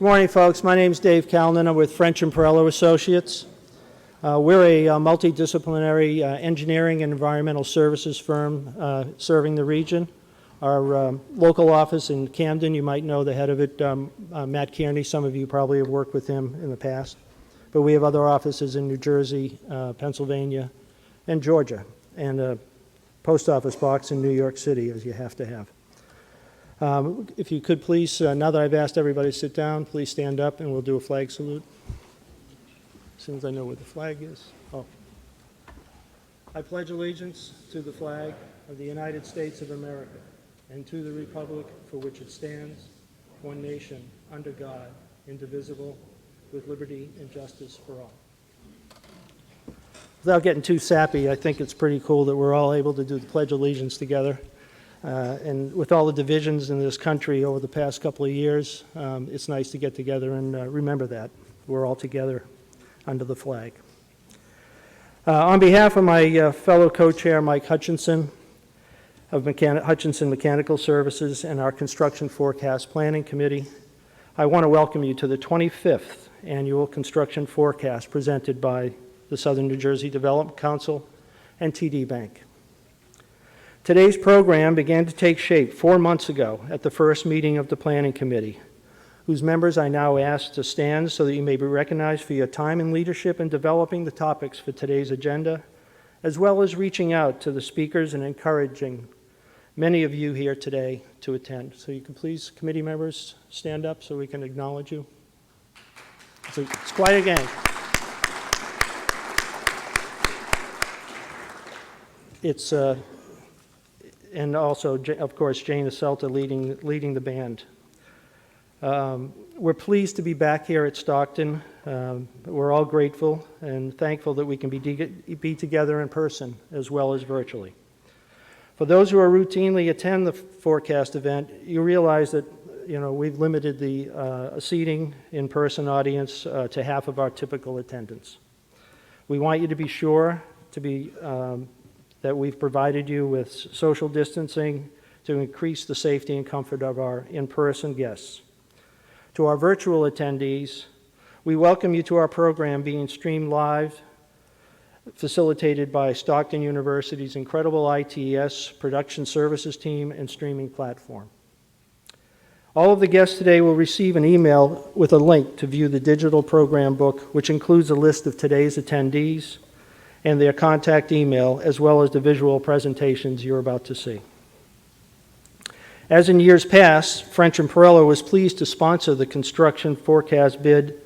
Good morning, folks. My name is Dave Calnan. I'm with French and Perello Associates. We're a multidisciplinary engineering and environmental services firm serving the region. Our local office in Camden, you might know the head of it, Matt Kearney. Some of you probably have worked with him in the past. But we have other offices in New Jersey, Pennsylvania, and Georgia, and a post office box in New York City, as you have to have. If you could please, now that I've asked everybody to sit down, please stand up and we'll do a flag salute. As soon as I know where the flag is. Oh. I pledge allegiance to the flag of the United States of America and to the republic for which it stands, one nation, under God, indivisible, with liberty and justice for all. Without getting too sappy, I think it's pretty cool that we're all able to do the Pledge of Allegiance together. And with all the divisions in this country over the past couple of years, it's nice to get together and remember that. We're all together under the flag. On behalf of my fellow co-chair, Mike Hutchinson, of Hutchinson Mechanical Services and our Construction Forecast Planning Committee, I want to welcome you to the 25th Annual Construction Forecast presented by the Southern New Jersey Development Council and TD Bank. Today's program began to take shape 4 months ago at the first meeting of the Planning Committee, whose members I now ask to stand so that you may be recognized for your time and leadership in developing the topics for today's agenda, as well as reaching out to the speakers and encouraging many of you here today to attend. So you can please, committee members, stand up so we can acknowledge you. It's quite a gang. It's and also, of course, Jane Aselta leading the band. We're pleased to be back here at Stockton. We're all grateful and thankful that we can be together in person as well as virtually. For those who are routinely attend the forecast event, you realize that we've limited the seating in-person audience to half of our typical attendance. We want you to be sure that we've provided you with social distancing to increase the safety and comfort of our in-person guests. To our virtual attendees, we welcome you to our program being streamed live, facilitated by Stockton University's incredible ITES production services team and streaming platform. All of the guests today will receive an email with a link to view the digital program book, which includes a list of today's attendees and their contact email, as well as the visual presentations you're about to see. As in years past, French and Perello was pleased to sponsor the construction forecast bid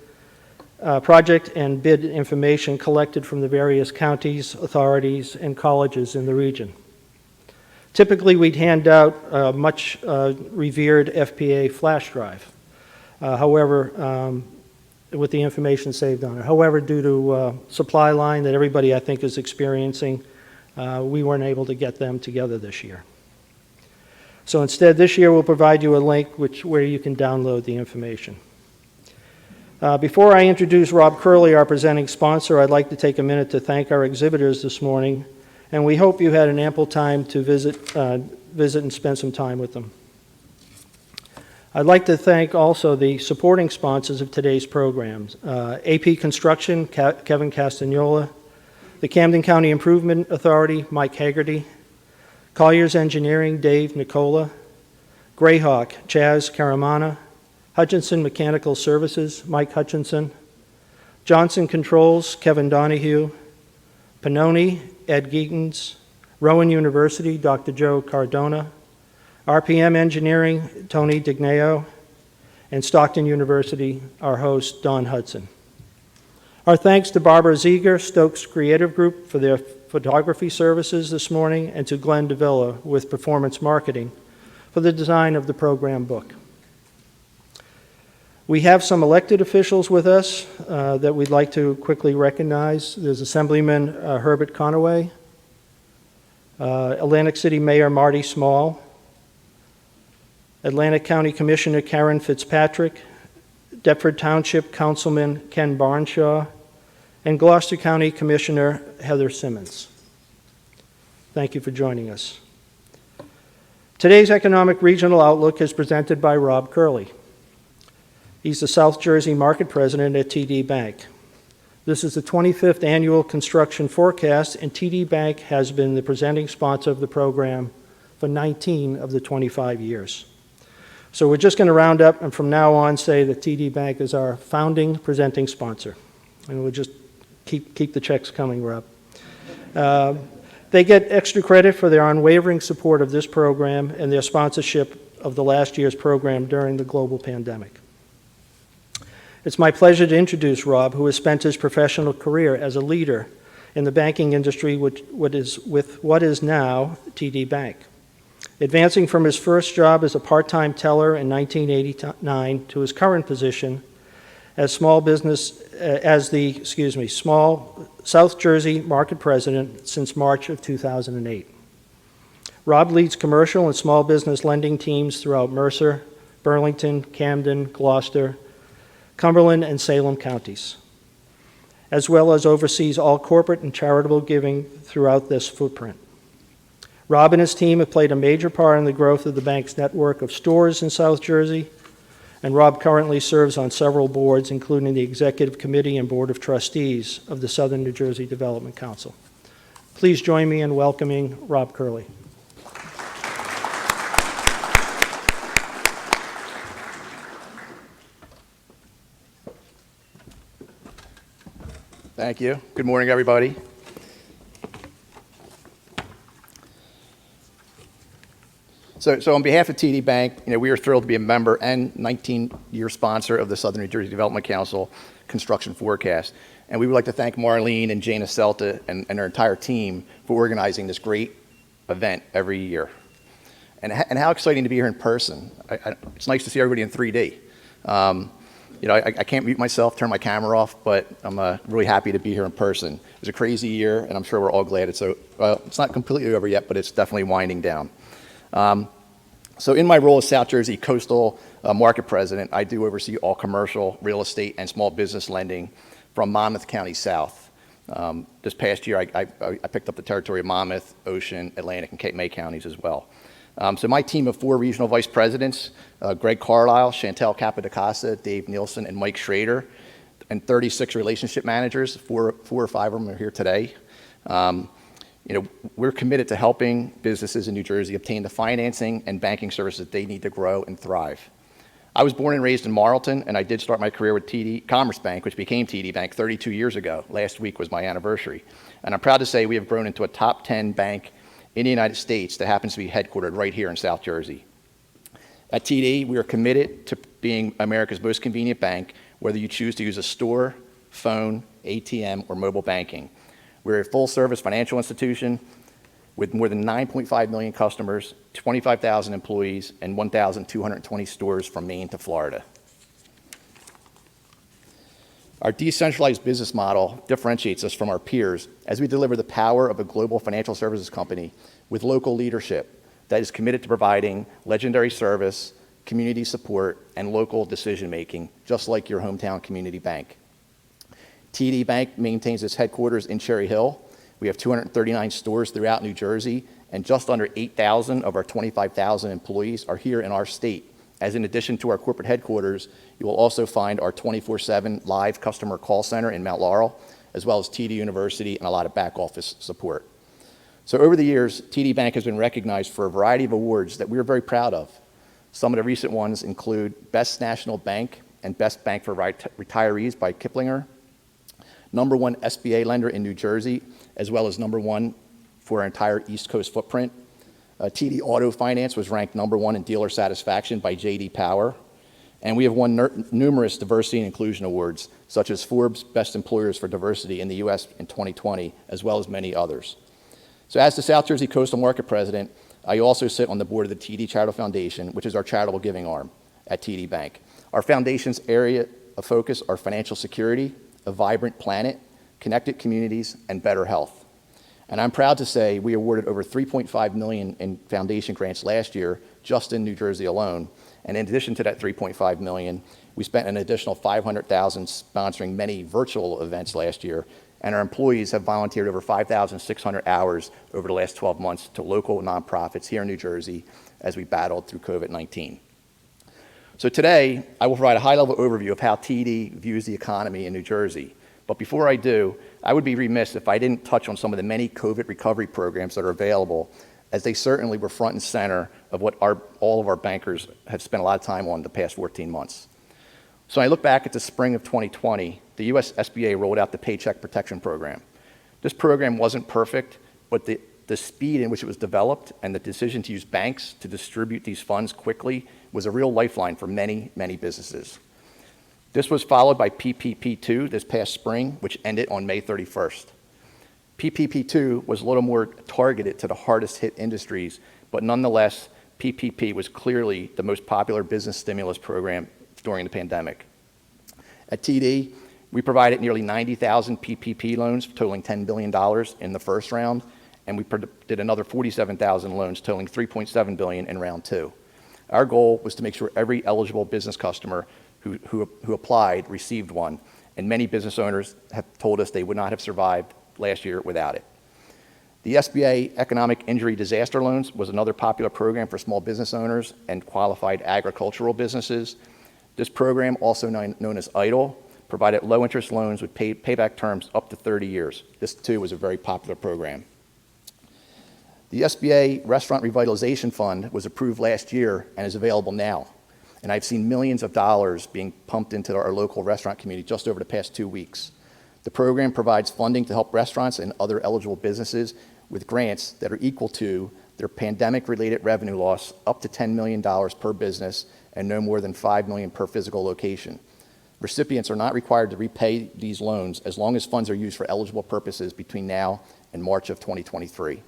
project and bid information collected from the various counties, authorities, and colleges in the region. Typically, we'd hand out a much revered FPA flash drive. However, with the information saved on it. However, due to supply line that everybody, I think, is experiencing, we weren't able to get them together this year. So instead, this year we'll provide you a link where you can download the information. Before I introduce Rob Curley, our presenting sponsor, I'd like to take a minute to thank our exhibitors this morning, and we hope you had an ample time to visit and spend some time with them. I'd like to thank also the supporting sponsors of today's programs, AP Construction, Kevin Castagnola, the Camden County Improvement Authority, Mike Haggerty, Colliers Engineering, Dave Nicola, Greyhawk, Chaz Caramana, Hutchinson Mechanical Services, Mike Hutchinson, Johnson Controls, Kevin Donahue, Pannoni, Ed Geetons, Rowan University, Dr. Joe Cardona, RPM Engineering, Tony Digneo, and Stockton University, our host, Don Hudson. Our thanks to Barbara Ziegler, Stokes Creative Group, for their photography services this morning, and to Glenn DeVilla with Performance Marketing for the design of the program book. We have some elected officials with us that we'd like to quickly recognize. There's Assemblyman Herbert Conaway, Atlantic City Mayor Marty Small, Atlantic County Commissioner Karen Fitzpatrick, Deptford Township Councilman Ken Barnshaw, and Gloucester County Commissioner Heather Simmons. Thank you for joining us. Today's Economic Regional Outlook is presented by Rob Curley. He's the South Jersey Market President at TD Bank. This is the 25th annual construction forecast, and TD Bank has been the presenting sponsor of the program for 19 of the 25 years. So we're just going to round up and from now on say that TD Bank is our founding presenting sponsor. And we'll just keep the checks coming, Rob. They get extra credit for their unwavering support of this program and their sponsorship of the last year's program during the global pandemic. It's my pleasure to introduce Rob, who has spent his professional career as a leader in the banking industry with what is now TD Bank. Advancing from his first job as a part-time teller in 1989 to his current position as the small South Jersey Market President since March of 2008. Rob leads commercial and small business lending teams throughout Mercer, Burlington, Camden, Gloucester, Cumberland, and Salem counties, as well as oversees all corporate and charitable giving throughout this footprint. Rob and his team have played a major part in the growth of the bank's network of stores in South Jersey, and Rob currently serves on several boards, including the Executive Committee and Board of Trustees of the Southern New Jersey Development Council. Please join me in welcoming Rob Curley. Thank you. Good morning, everybody. So on behalf of TD Bank, we are thrilled to be a member and 19-year sponsor of the Southern New Jersey Development Council Construction Forecast. And we would like to thank Marlene and Jana Celta and their entire team for organizing this great event every year. And how exciting to be here in person. It's nice to see everybody in 3D. I can't mute myself, turn my camera off, but I'm really happy to be here in person. It was a crazy year, and I'm sure we're all glad it's not completely over yet, but it's definitely winding down. So in my role as South Jersey Coastal Market President, I do oversee all commercial, real estate, and small business lending from Monmouth County south. This past year, I picked up the territory of Monmouth, Ocean, Atlantic, and Cape May counties as well. So my team of 4 regional vice presidents, Greg Carlisle, Chantel Capadicasa, Dave Nielsen, and Mike Schrader, and 36 relationship managers, 4 or 5 of them are here today. We're committed to helping businesses in New Jersey obtain the financing and banking services that they need to grow and thrive. I was born and raised in Marlton, and I did start my career with TD Commerce Bank, which became TD Bank 32 years ago. Last week was my anniversary. And I'm proud to say we have grown into a top 10 bank in the United States that happens to be headquartered right here in South Jersey. At TD, we are committed to being America's most convenient bank, whether you choose to use a store, phone, ATM, or mobile banking. We're a full-service financial institution with more than 9.5 million customers, 25,000 employees, and 1,220 stores from Maine to Florida. Our decentralized business model differentiates us from our peers as we deliver the power of a global financial services company with local leadership that is committed to providing legendary service, community support, and local decision-making, just like your hometown community bank. TD Bank maintains its headquarters in Cherry Hill. We have 239 stores throughout New Jersey, and just under 8,000 of our 25,000 employees are here in our state. As in addition to our corporate headquarters, you will also find our 24/7 live customer call center in Mount Laurel, as well as TD University and a lot of back office support. So over the years, TD Bank has been recognized for a variety of awards that we are very proud of. Some of the recent ones include Best National Bank and Best Bank for Retirees by Kiplinger, #1 SBA lender in New Jersey, as well as #1 for our entire East Coast footprint. TD Auto Finance was ranked #1 in dealer satisfaction by J.D. Power. And we have won numerous diversity and inclusion awards, such as Forbes Best Employers for Diversity in the U.S. in 2020, as well as many others. So as the South Jersey Coastal Market President, I also sit on the board of the TD Charitable Foundation, which is our charitable giving arm at TD Bank. Our foundation's area of focus are financial security, a vibrant planet, connected communities, and better health. And I'm proud to say we awarded over $3.5 million in foundation grants last year, just in New Jersey alone. And in addition to that $3.5 million, we spent an additional $500,000 sponsoring many virtual events last year. And our employees have volunteered over 5,600 hours over the last 12 months to local nonprofits here in New Jersey as we battled through COVID-19. So today, I will provide a high-level overview of how TD views the economy in New Jersey. But before I do, I would be remiss if I didn't touch on some of the many COVID recovery programs that are available, as they certainly were front and center of what all of our bankers have spent a lot of time on the past 14 months. So when I look back at the spring of 2020, the US SBA rolled out the Paycheck Protection Program. This program wasn't perfect, but the speed in which it was developed and the decision to use banks to distribute these funds quickly was a real lifeline for many, many businesses. This was followed by PPP2 this past spring, which ended on May 31st. PPP2 was a little more targeted to the hardest hit industries, but nonetheless, PPP was clearly the most popular business stimulus program during the pandemic. At TD, we provided nearly 90,000 PPP loans totaling $10 billion in the first round, and we did another 47,000 loans totaling $3.7 billion in round two. Our goal was to make sure every eligible business customer who applied received one, and many business owners have told us they would not have survived last year without it. The SBA Economic Injury Disaster Loans was another popular program for small business owners and qualified agricultural businesses. This program, also known as EIDL, provided low-interest loans with payback terms up to 30 years. This, too, was a very popular program. The SBA Restaurant Revitalization Fund was approved last year and is available now. And I've seen millions of dollars being pumped into our local restaurant community just over the past 2 weeks. The program provides funding to help restaurants and other eligible businesses with grants that are equal to their pandemic-related revenue loss up to $10 million per business and no more than $5 million per physical location. Recipients are not required to repay these loans as long as funds are used for eligible purposes between now and March of 2023.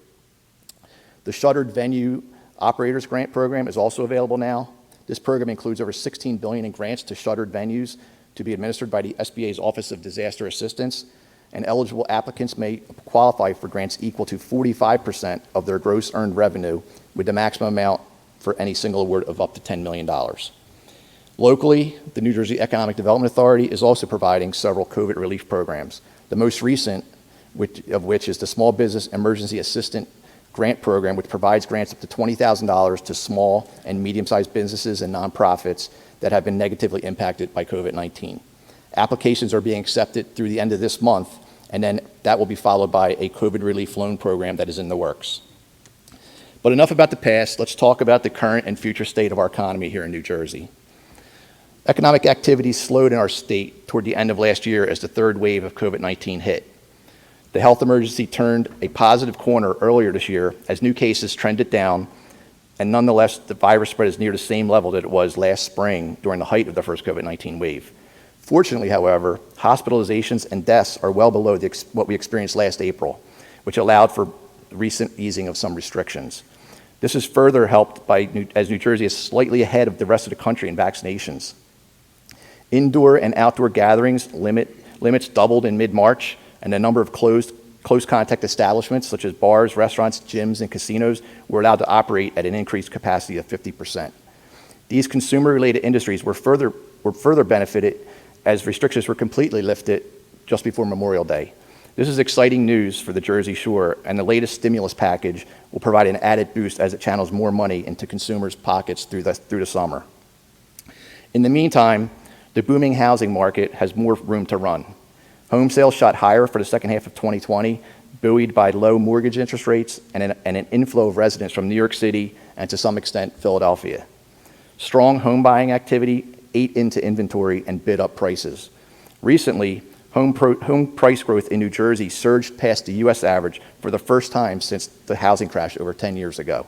The Shuttered Venue Operators Grant Program is also available now. This program includes over $16 billion in grants to shuttered venues to be administered by the SBA's Office of Disaster Assistance, and eligible applicants may qualify for grants equal to 45% of their gross earned revenue, with the maximum amount for any single award of up to $10 million. Locally, the New Jersey Economic Development Authority is also providing several COVID relief programs, the most recent of which is the Small Business Emergency Assistance Grant Program, which provides grants up to $20,000 to small and medium-sized businesses and nonprofits that have been negatively impacted by COVID-19. Applications are being accepted through the end of this month, and then that will be followed by a COVID relief loan program that is in the works. But enough about the past. Let's talk about the current and future state of our economy here in New Jersey. Economic activity slowed in our state toward the end of last year as the third wave of COVID-19 hit. The health emergency turned a positive corner earlier this year as new cases trended down, and nonetheless, the virus spread is near the same level that it was last spring during the height of the first COVID-19 wave. Fortunately, however, hospitalizations and deaths are well below what we experienced last April, which allowed for recent easing of some restrictions. This is further helped as New Jersey is slightly ahead of the rest of the country in vaccinations. Indoor and outdoor gatherings limits doubled in mid-March, and the number of close contact establishments such as bars, restaurants, gyms, and casinos were allowed to operate at an increased capacity of 50%. These consumer-related industries were further benefited as restrictions were completely lifted just before Memorial Day. This is exciting news for the Jersey Shore, and the latest stimulus package will provide an added boost as it channels more money into consumers' pockets through the summer. In the meantime, the booming housing market has more room to run. Home sales shot higher for the second half of 2020, buoyed by low mortgage interest rates and an inflow of residents from New York City and to some extent Philadelphia. Strong home buying activity ate into inventory and bid up prices. Recently, home price growth in New Jersey surged past the U.S. average for the first time since the housing crash over 10 years ago.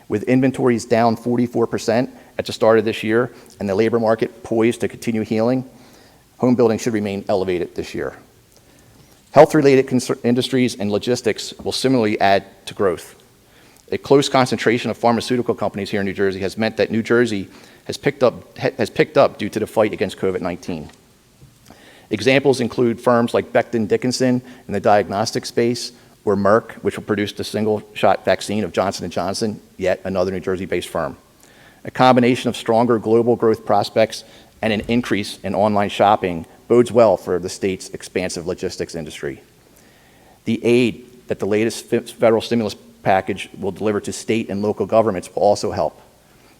With inventories down 44% at the start of this year and the labor market poised to continue healing, home building should remain elevated this year. Health-related industries and logistics will similarly add to growth. A close concentration of pharmaceutical companies here in New Jersey has meant that New Jersey has picked up due to the fight against COVID-19. Examples include firms like Becton Dickinson in the diagnostic space, or Merck, which will produce the single-shot vaccine of Johnson & Johnson, yet another New Jersey-based firm. A combination of stronger global growth prospects and an increase in online shopping bodes well for the state's expansive logistics industry. The aid that the latest federal stimulus package will deliver to state and local governments will also help.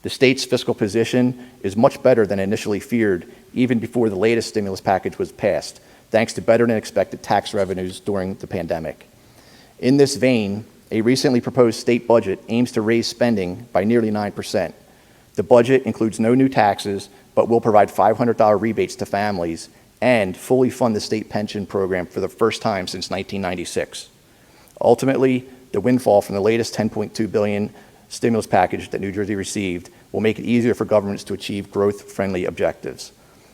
The state's fiscal position is much better than initially feared, even before the latest stimulus package was passed, thanks to better than expected tax revenues during the pandemic. In this vein, a recently proposed state budget aims to raise spending by nearly 9%. The budget includes no new taxes, but will provide $500 rebates to families and fully fund the state pension program for the first time since 1996. Ultimately, the windfall from the latest $10.2 billion stimulus package that New Jersey received will make it easier for governments to achieve growth-friendly objectives.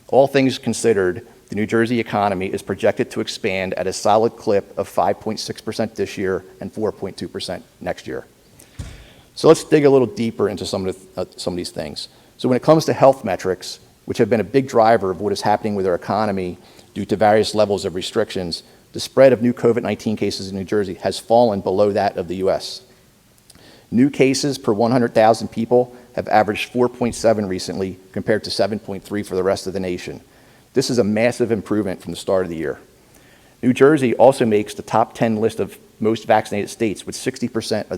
All things considered, the New Jersey economy is projected to expand at a solid clip of 5.6% this year and 4.2% next year. So let's dig a little deeper into some of these things. So when it comes to health metrics, which have been a big driver of what is happening with our economy due to various levels of restrictions, the spread of new COVID-19 cases in New Jersey has fallen below that of the U.S. New cases per 100,000 people have averaged 4.7 recently compared to 7.3 for the rest of the nation. This is a massive improvement from the start of the year. New Jersey also makes the top 10 list of most vaccinated states, with 60%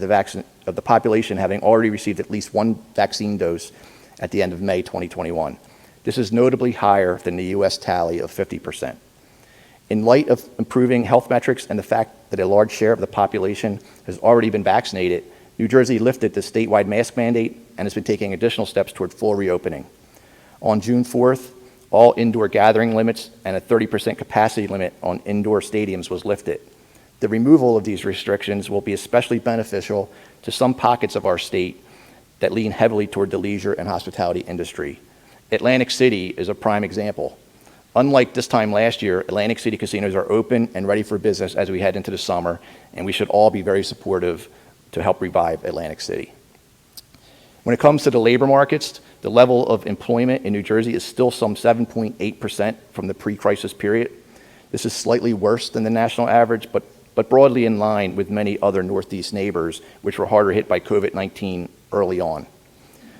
of the population having already received at least one vaccine dose at the end of May 2021. This is notably higher than the U.S. tally of 50%. In light of improving health metrics and the fact that a large share of the population has already been vaccinated, New Jersey lifted the statewide mask mandate and has been taking additional steps toward full reopening. On June 4th, all indoor gathering limits and a 30% capacity limit on indoor stadiums was lifted. The removal of these restrictions will be especially beneficial to some pockets of our state that lean heavily toward the leisure and hospitality industry. Atlantic City is a prime example. Unlike this time last year, Atlantic City casinos are open and ready for business as we head into the summer, and we should all be very supportive to help revive Atlantic City. When it comes to the labor markets, the level of employment in New Jersey is still some 7.8% from the pre-crisis period. This is slightly worse than the national average, but broadly in line with many other Northeast neighbors, which were harder hit by COVID-19 early on.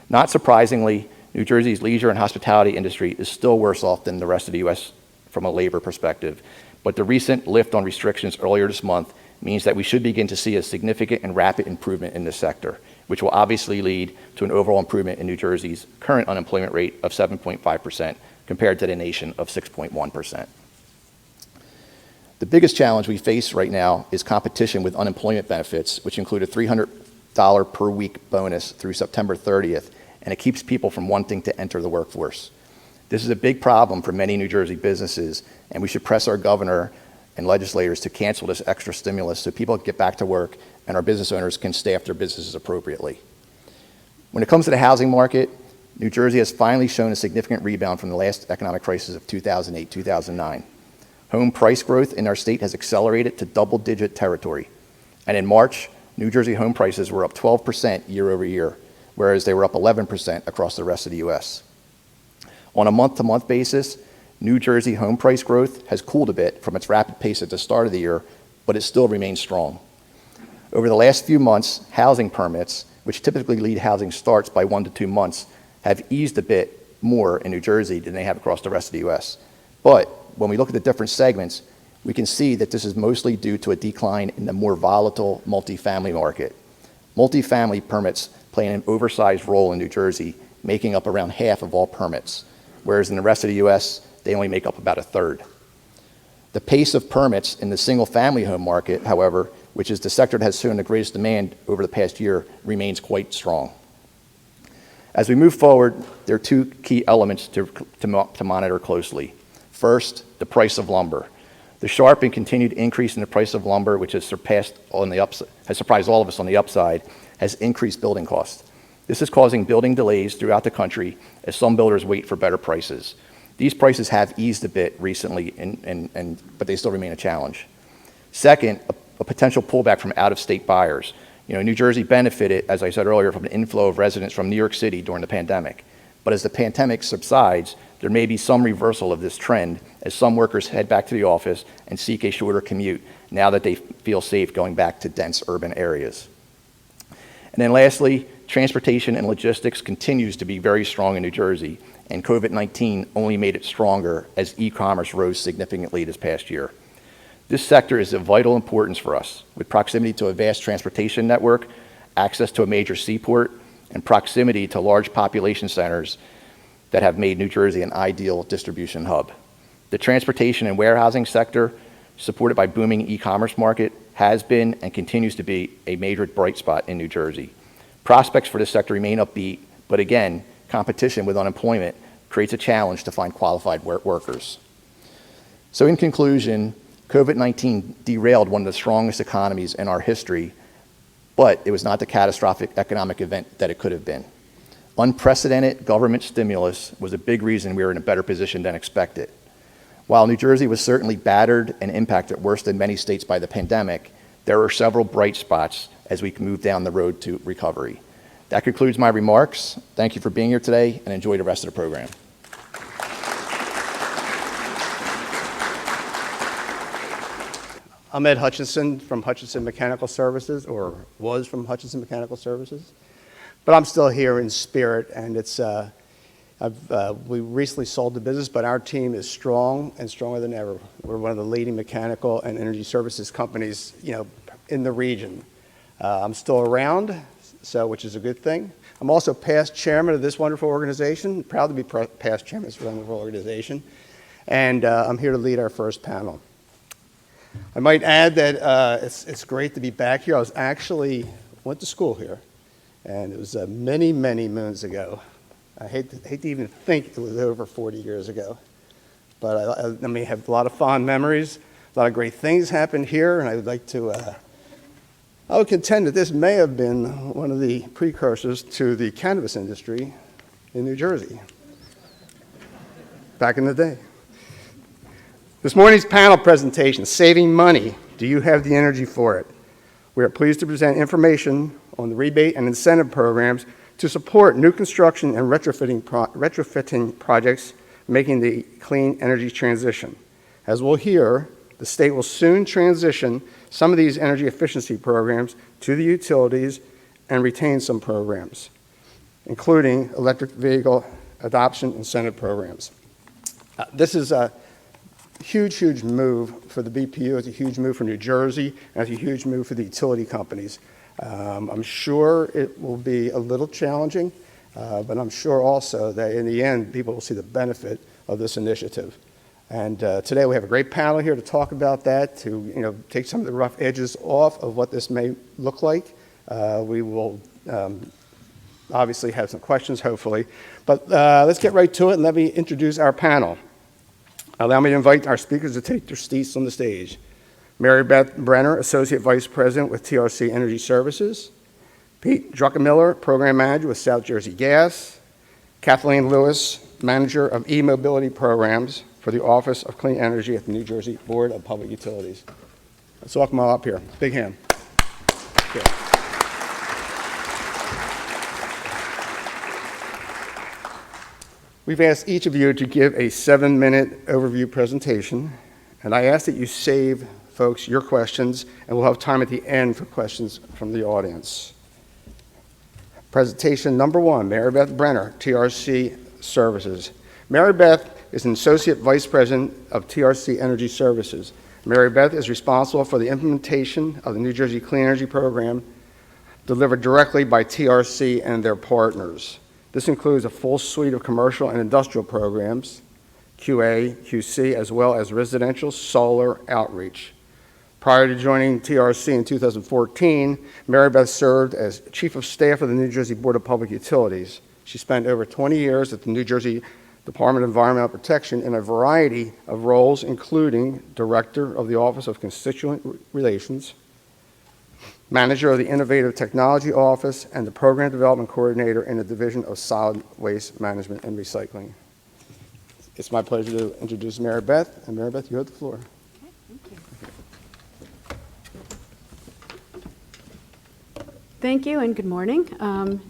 Not surprisingly, New Jersey's leisure and hospitality industry is still worse off than the rest of the U.S. from a labor perspective, but the recent lift on restrictions earlier this month means that we should begin to see a significant and rapid improvement in this sector, which will obviously lead to an overall improvement in New Jersey's current unemployment rate of 7.5% compared to the nation of 6.1%. The biggest challenge we face right now is competition with unemployment benefits, which include a $300 per week bonus through September 30th, and it keeps people from wanting to enter the workforce. This is a big problem for many New Jersey businesses, and we should press our governor and legislators to cancel this extra stimulus so people can get back to work and our business owners can staff their businesses appropriately. When it comes to the housing market, New Jersey has finally shown a significant rebound from the last economic crisis of 2008-2009. Home price growth in our state has accelerated to double-digit territory. And in March, New Jersey home prices were up 12% year over year, whereas they were up 11% across the rest of the U.S. On a month-to-month basis, New Jersey home price growth has cooled a bit from its rapid pace at the start of the year, but it still remains strong. Over the last few months, housing permits, which typically lead housing starts by 1 to 2 months, have eased a bit more in New Jersey than they have across the rest of the U.S. But when we look at the different segments, we can see that this is mostly due to a decline in the more volatile multifamily market. Multifamily permits play an oversized role in New Jersey, making up around half of all permits, whereas in the rest of the U.S., they only make up about a third. The pace of permits in the single-family home market, however, which is the sector that has shown the greatest demand over the past year, remains quite strong. As we move forward, there are two key elements to monitor closely. First, the price of lumber. The sharp and continued increase in the price of lumber, which has surprised all of us on the upside, has increased building costs. This is causing building delays throughout the country as some builders wait for better prices. These prices have eased a bit recently, but they still remain a challenge. Second, a potential pullback from out-of-state buyers. New Jersey benefited, as I said earlier, from an inflow of residents from New York City during the pandemic. But as the pandemic subsides, there may be some reversal of this trend as some workers head back to the office and seek a shorter commute now that they feel safe going back to dense urban areas. And then lastly, transportation and logistics continues to be very strong in New Jersey, and COVID-19 only made it stronger as e-commerce rose significantly this past year. This sector is of vital importance for us, with proximity to a vast transportation network, access to a major seaport, and proximity to large population centers that have made New Jersey an ideal distribution hub. The transportation and warehousing sector, supported by booming e-commerce market, has been and continues to be a major bright spot in New Jersey. Prospects for this sector remain upbeat, but again, competition with unemployment creates a challenge to find qualified workers. So in conclusion, COVID-19 derailed one of the strongest economies in our history, but it was not the catastrophic economic event that it could have been. Unprecedented government stimulus was a big reason we were in a better position than expected. While New Jersey was certainly battered and impacted worse than many states by the pandemic, there were several bright spots as we move down the road to recovery. That concludes my remarks. Thank you for being here today, and enjoy the rest of the program. I'm Ed Hutchinson from Hutchinson Mechanical Services, or was from Hutchinson Mechanical Services. But I'm still here in spirit, and it's we recently sold the business, but our team is strong and stronger than ever. We're one of the leading mechanical and energy services companies, in the region. I'm still around, which is a good thing. I'm also past chairman of this wonderful organization. Proud to be past chairman of this wonderful organization, and I'm here to lead our first panel. I might add that it's great to be back here. I was actually went to school here, and it was many, many moons ago. I hate to even think it was over 40 years ago. But I mean, I have a lot of fond memories. A lot of great things happened here, and I would like to, I would contend that this may have been one of the precursors to the cannabis industry in New Jersey back in the day. This morning's panel presentation, Saving Money, Do You Have the Energy for It? We are pleased to present information on the rebate and incentive programs to support new construction and retrofitting projects making the clean energy transition. As we'll hear, the state will soon transition some of these energy efficiency programs to the utilities and retain some programs, including electric vehicle adoption incentive programs. This is a huge, huge move for the BPU. It's a huge move for New Jersey, and it's a huge move for the utility companies. I'm sure it will be a little challenging, but I'm sure also that in the end, people will see the benefit of this initiative. And today we have a great panel here to talk about that, to take some of the rough edges off of what this may look like. We will obviously have some questions, hopefully. But let's get right to it, and let me introduce our panel. Allow me to invite our speakers to take their seats on the stage. Mary Beth Brenner, Associate Vice President with TRC Energy Services. Pete Druckenmiller, Program Manager with South Jersey Gas. Kathleen Lewis, Manager of E-Mobility Programs for the Office of Clean Energy at the New Jersey Board of Public Utilities. Let's welcome them all up here. Big hand. Okay. We've asked each of you to give a 7-minute overview presentation, and I ask that you save, folks, your questions, and we'll have time at the end for questions from the audience. Presentation number 1, Mary Beth Brenner, TRC Services. Mary Beth is an Associate Vice President of TRC Energy Services. Mary Beth is responsible for the implementation of the New Jersey Clean Energy Program delivered directly by TRC and their partners. This includes a full suite of commercial and industrial programs, QA, QC, as well as residential solar outreach. Prior to joining TRC in 2014, Mary Beth served as Chief of Staff of the New Jersey Board of Public Utilities. She spent over 20 years at the New Jersey Department of Environmental Protection in a variety of roles, including Director of the Office of Constituent Relations, Manager of the Innovative Technology Office, and the Program Development Coordinator in the Division of Solid Waste Management and Recycling. It's my pleasure to introduce Mary Beth. And Mary Beth, you have the floor. Okay, thank you, and good morning.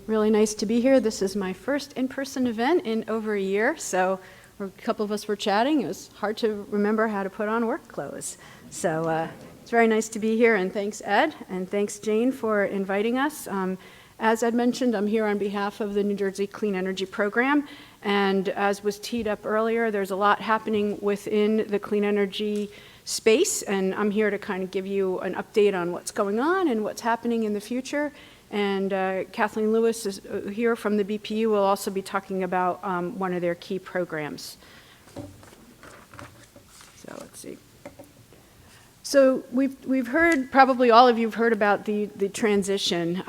Really nice to be here. This is my first in-person event in over a year, so a couple of us were chatting. It was hard to remember how to put on work clothes. So it's very nice to be here, and thanks, Ed, and thanks, Jane, for inviting us. As Ed mentioned, I'm here on behalf of the New Jersey Clean Energy Program, and as was teed up earlier, there's a lot happening within the clean energy space, and I'm here to kind of give you an update on what's going on and what's happening in the future, And Kathleen Lewis is here from the BPU will also be talking about one of their key programs. So let's see. So we've heard, probably all of you have heard about the transition.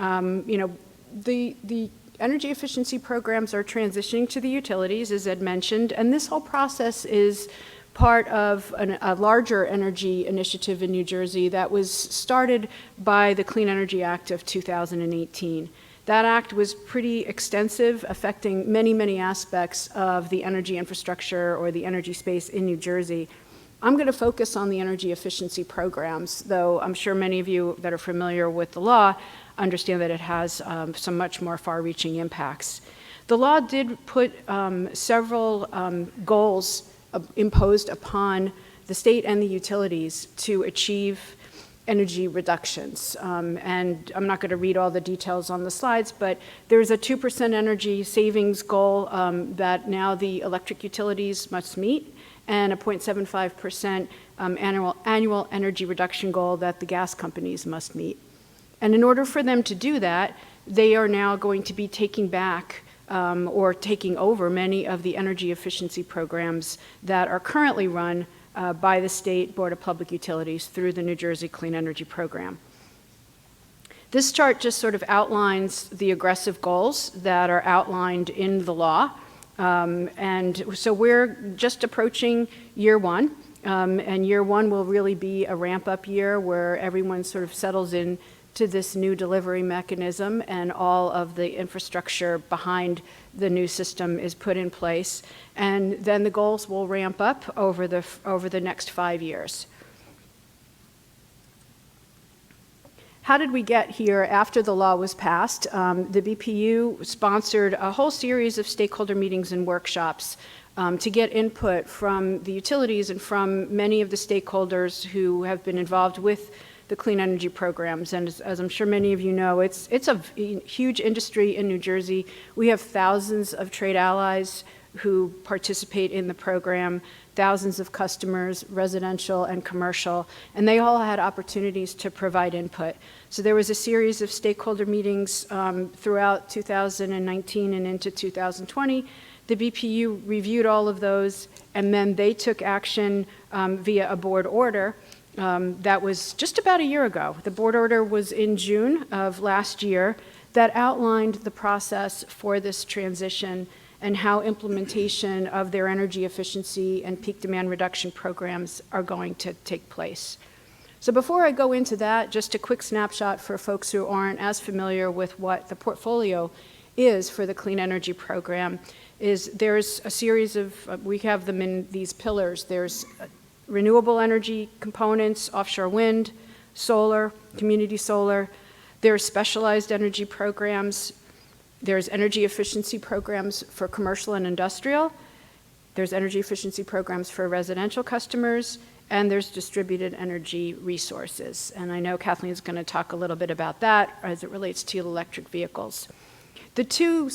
The energy efficiency programs are transitioning to the utilities, as Ed mentioned, and this whole process is part of a larger energy initiative in New Jersey that was started by the Clean Energy Act of 2018. That act was pretty extensive, affecting many, many aspects of the energy infrastructure or the energy space in New Jersey. I'm going to focus on the energy efficiency programs, though I'm sure many of you that are familiar with the law understand that it has some much more far-reaching impacts. The law did put several goals imposed upon the state and the utilities to achieve energy reductions. And I'm not going to read all the details on the slides, but there's a 2% energy savings goal that now the electric utilities must meet, and a 0.75% annual energy reduction goal that the gas companies must meet. And in order for them to do that, they are now going to be taking back or taking over many of the energy efficiency programs that are currently run by the State Board of Public Utilities through the New Jersey Clean Energy Program. This chart just sort of outlines the aggressive goals that are outlined in the law. And so we're just approaching year one, and year one will really be a ramp-up year where everyone sort of settles in to this new delivery mechanism and all of the infrastructure behind the new system is put in place. And then the goals will ramp up over the next 5 years. How did we get here after the law was passed? The BPU sponsored a whole series of stakeholder meetings and workshops to get input from the utilities and from many of the stakeholders who have been involved with the clean energy programs. And as I'm sure many of you know, it's a huge industry in New Jersey. We have thousands of trade allies who participate in the program, thousands of customers, residential and commercial, and they all had opportunities to provide input. So there was a series of stakeholder meetings throughout 2019 and into 2020. The BPU reviewed all of those, and then they took action via a board order that was just about a year ago. The board order was in June of last year that outlined the process for this transition and how implementation of their energy efficiency and peak demand reduction programs are going to take place. So before I go into that, just a quick snapshot for folks who aren't as familiar with what the portfolio is for the clean energy program is there's a series of, we have them in these pillars. There's renewable energy components, offshore wind, solar, community solar. There's specialized energy programs. There's energy efficiency programs for commercial and industrial. There's energy efficiency programs for residential customers, and there's distributed energy resources. And I know Kathleen is going to talk a little bit about that as it relates to electric vehicles. The two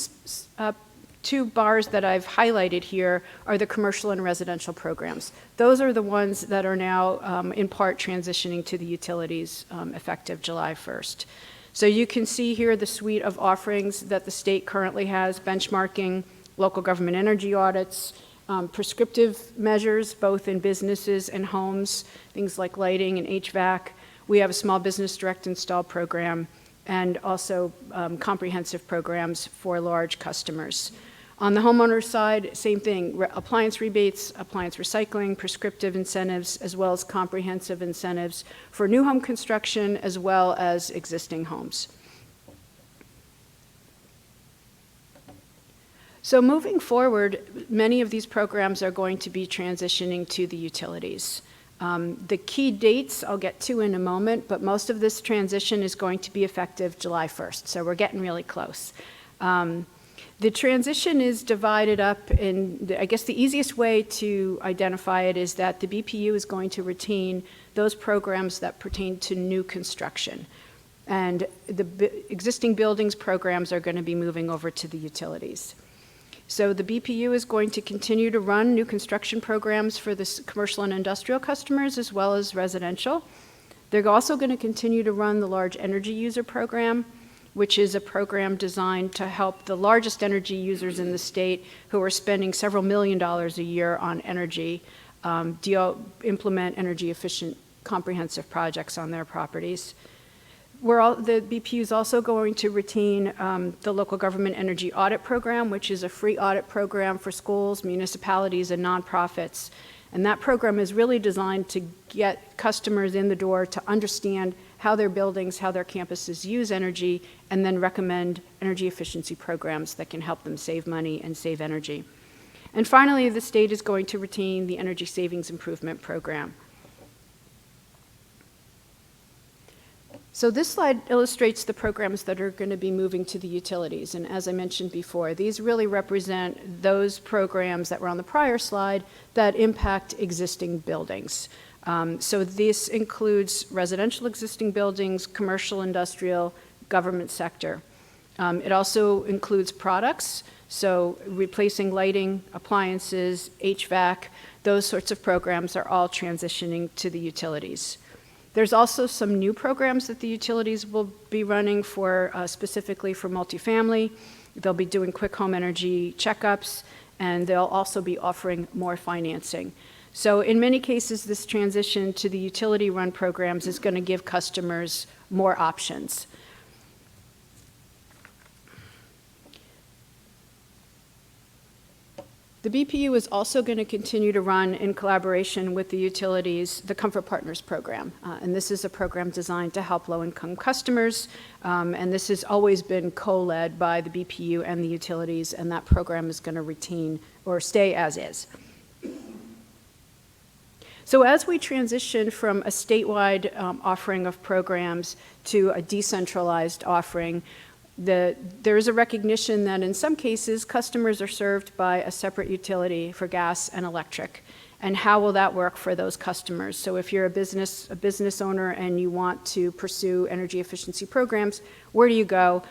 bars that I've highlighted here are the commercial and residential programs. Those are the ones that are now in part transitioning to the utilities effective July 1st. So you can see here the suite of offerings that the state currently has: benchmarking, local government energy audits, prescriptive measures both in businesses and homes, things like lighting and HVAC. We have a small business direct install program and also comprehensive programs for large customers. On the homeowner side, same thing, appliance rebates, appliance recycling, prescriptive incentives, as well as comprehensive incentives for new home construction as well as existing homes. So moving forward, many of these programs are going to be transitioning to the utilities. The key dates I'll get to in a moment, but most of this transition is going to be effective July 1st, so we're getting really close. The transition is divided up in, I guess the easiest way to identify it is that the BPU is going to retain those programs that pertain to new construction. And the existing buildings programs are going to be moving over to the utilities. So the BPU is going to continue to run new construction programs for the commercial and industrial customers as well as residential. They're also going to continue to run the large energy user program, which is a program designed to help the largest energy users in the state who are spending several $millions a year on energy implement energy efficient comprehensive projects on their properties. The BPU is also going to retain the Local Government Energy Audit Program, which is a free audit program for schools, municipalities, and nonprofits. And that program is really designed to get customers in the door to understand how their buildings, how their campuses use energy, and then recommend energy efficiency programs that can help them save money and save energy. And finally, the state is going to retain the Energy Savings Improvement Program. So this slide illustrates the programs that are going to be moving to the utilities. And as I mentioned before, these really represent those programs that were on the prior slide that impact existing buildings. So this includes residential existing buildings, commercial, industrial, government sector. It also includes products, so replacing lighting, appliances, HVAC, those sorts of programs are all transitioning to the utilities. There's also some new programs that the utilities will be running for, specifically for multifamily. They'll be doing quick home energy checkups, and they'll also be offering more financing. So in many cases, this transition to the utility-run programs is going to give customers more options. The BPU is also going to continue to run in collaboration with the utilities the Comfort Partners program. And this is a program designed to help low-income customers. And this has always been co-led by the BPU and the utilities, and that program is going to retain or stay as is. So as we transition from a statewide offering of programs to a decentralized offering, there is a recognition that in some cases, customers are served by a separate utility for gas and electric. And how will that work for those customers? So if you're a business owner and you want to pursue energy efficiency programs, where do you go?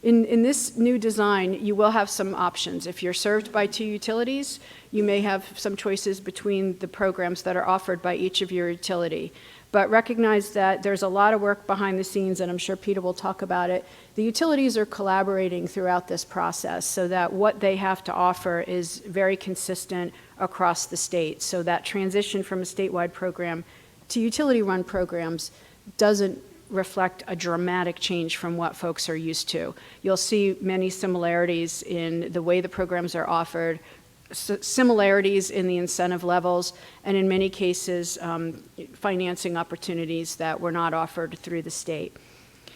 In this new design, you will have some options. If you're served by two utilities, you may have some choices between the programs that are offered by each of your utility. But recognize that there's a lot of work behind the scenes, and I'm sure Peter will talk about it. The utilities are collaborating throughout this process so that what they have to offer is very consistent across the state. So that transition from a statewide program to utility-run programs doesn't reflect a dramatic change from what folks are used to. You'll see many similarities in the way the programs are offered, similarities in the incentive levels, and in many cases, financing opportunities that were not offered through the state.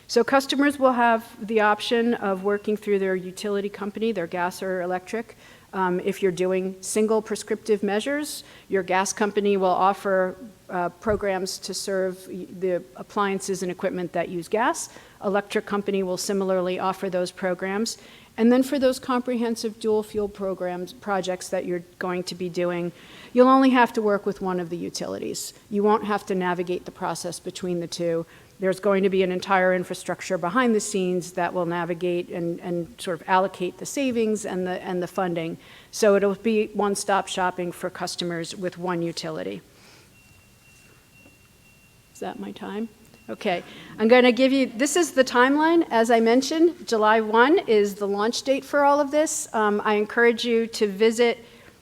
So customers will have the option of working through their utility company, their gas or electric. If you're doing single prescriptive measures, your gas company will offer programs to serve the appliances and equipment that use gas. Electric company will similarly offer those programs. And then for those comprehensive dual fuel projects that you're going to be doing, you'll only have to work with one of the utilities. You won't have to navigate the process between the two. There's going to be an entire infrastructure behind the scenes that will navigate and sort of allocate the savings and the funding. So it'll be one-stop shopping for customers with one utility. Is that my time? Okay, I'm going to give you, this is the timeline. As I mentioned, July 1 is the launch date for all of this. I encourage you to visit